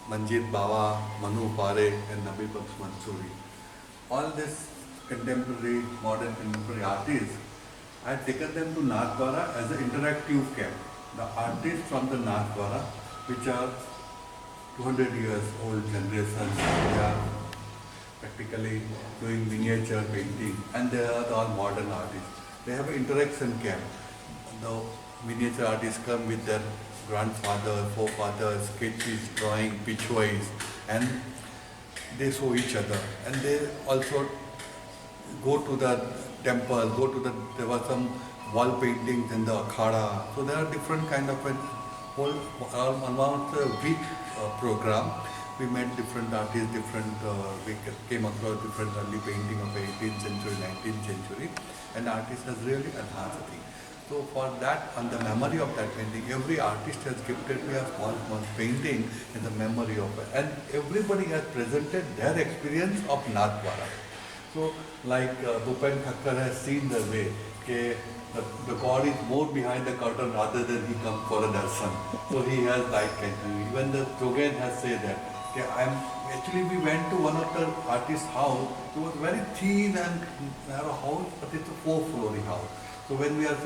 Manjit Bawa, Manu Parekh and Nabi Baksh Mansoori. All these contemporary, modern contemporary artists, I had taken them to Nathdwara as an interactive camp. The artists from the Nathdwara, which are 200 years old generation, they are practically doing miniature painting and they are all modern artists. They have an interaction camp. The miniature artists come with their grandfather, forefathers, sketches, drawing, pitchwise, and they show each other. And they also go to the temple, there were some wall paintings in the akhada. So there are different kind of a whole, around the week program. We met different artists, we came across different early painting of 18th century, 19th century, and artist has really enhanced the thing. So for that, on the memory of that painting, every artist has gifted me a small painting in the memory of it. And everybody has presented their experience of Nathdwara. So like Bhupen Thakkar has seen the way, the God is more behind the curtain rather than he comes for a darshan. So he has like, even the Jogen has said that. Actually, we went to one of the artist's house. It was very thin and narrow house, but it's a 4-floor house. So when we are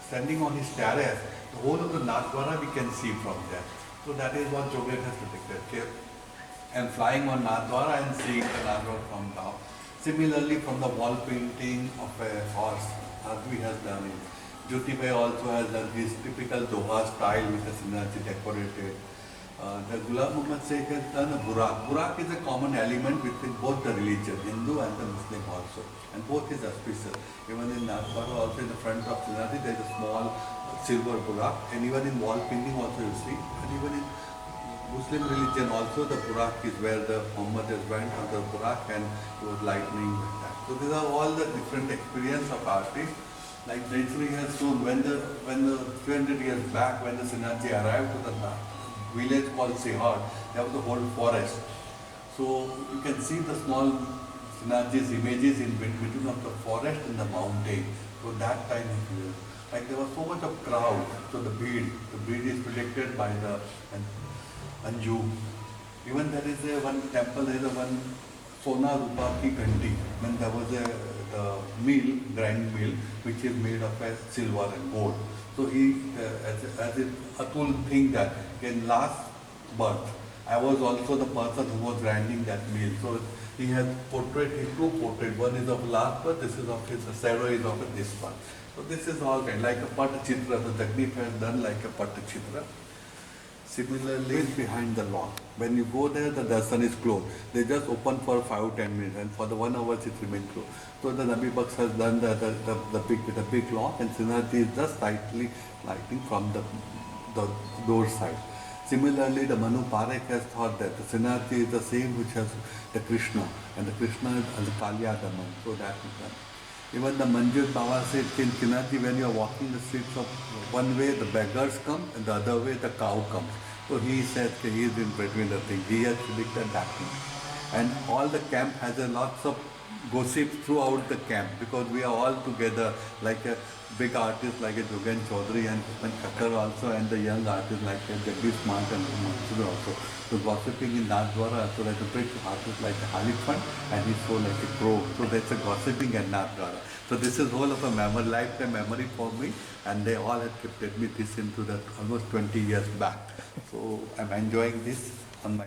standing on his terrace, the whole of the Nathdwara we can see from there. So that is what Jogen has depicted. And flying on Nathdwara and seeing the Nathdwara from down. Similarly, from the wall painting of a horse, Advi has done it. Jyotibai also has done his typical Doha style with the Sinachi decorated. The Ghulam Muhammad Sheikh has done a Burak. Burak is a common element between both the religion, Hindu and the Muslim also. And both is auspicious. Even in Nathdwara also in the front of Sinachi there is a small silver Burak. And even in wall painting also you see. And even in Muslim religion also the Burak is where the Muhammad has went on the Burak and it was lightning like that. So these are all the different experience of artists. Like Jaisuri has shown when the 300 years back when the Sinachi arrived to the village called Sehar, there was a whole forest. So you can see the small Sinachi's images in between of the forest and the mountain. So that time like there was so much of crowd. So the bead is protected by the Anju. Even there is one temple, there is one Sona Rupa Ki Ghanti. When there was the mill, grind mill, which is made of silver and gold. So he, as it Atul think that in last birth, I was also the person who was grinding that mill. So he has portrayed his two portraits. One is of last birth, this is of his shadow is of this one. So this is all kind like a Pattachitra. The Jagdeep has done like a Pattachitra. Similarly, behind the lawn. When you go there, the darshan is closed. They just open for 5-10 minutes, and for the 1 hour it remains closed. So the Nabi Baksh has done the big lawn, and Sinachi is just slightly lighting from the door side. Similarly, the Manu Parekh has thought that the Sinachi is the same which has the Krishna, and the Krishna is the Kalyadaman. So that is done. Even the Manjit Bawa said in Sinachi, when you are walking the streets of one way, the beggars come, and the other way, the cow comes. So he said he is in between the thing. He has predicted that thing. And all the camp has a lots of gossip throughout the camp because we are all together like a big artist like a Jogen Chaudhary and Thakkar also and the young artists like Jagdeep Smart and Mansoor also. So gossiping in Nathdwara, so like a big artist like a Halifan and he's so like a crow. So that's a gossiping at Nathdwara. So this is all of a memory, lifetime memory for me and they all have kept me this into the almost 20 years back. So I'm enjoying this on my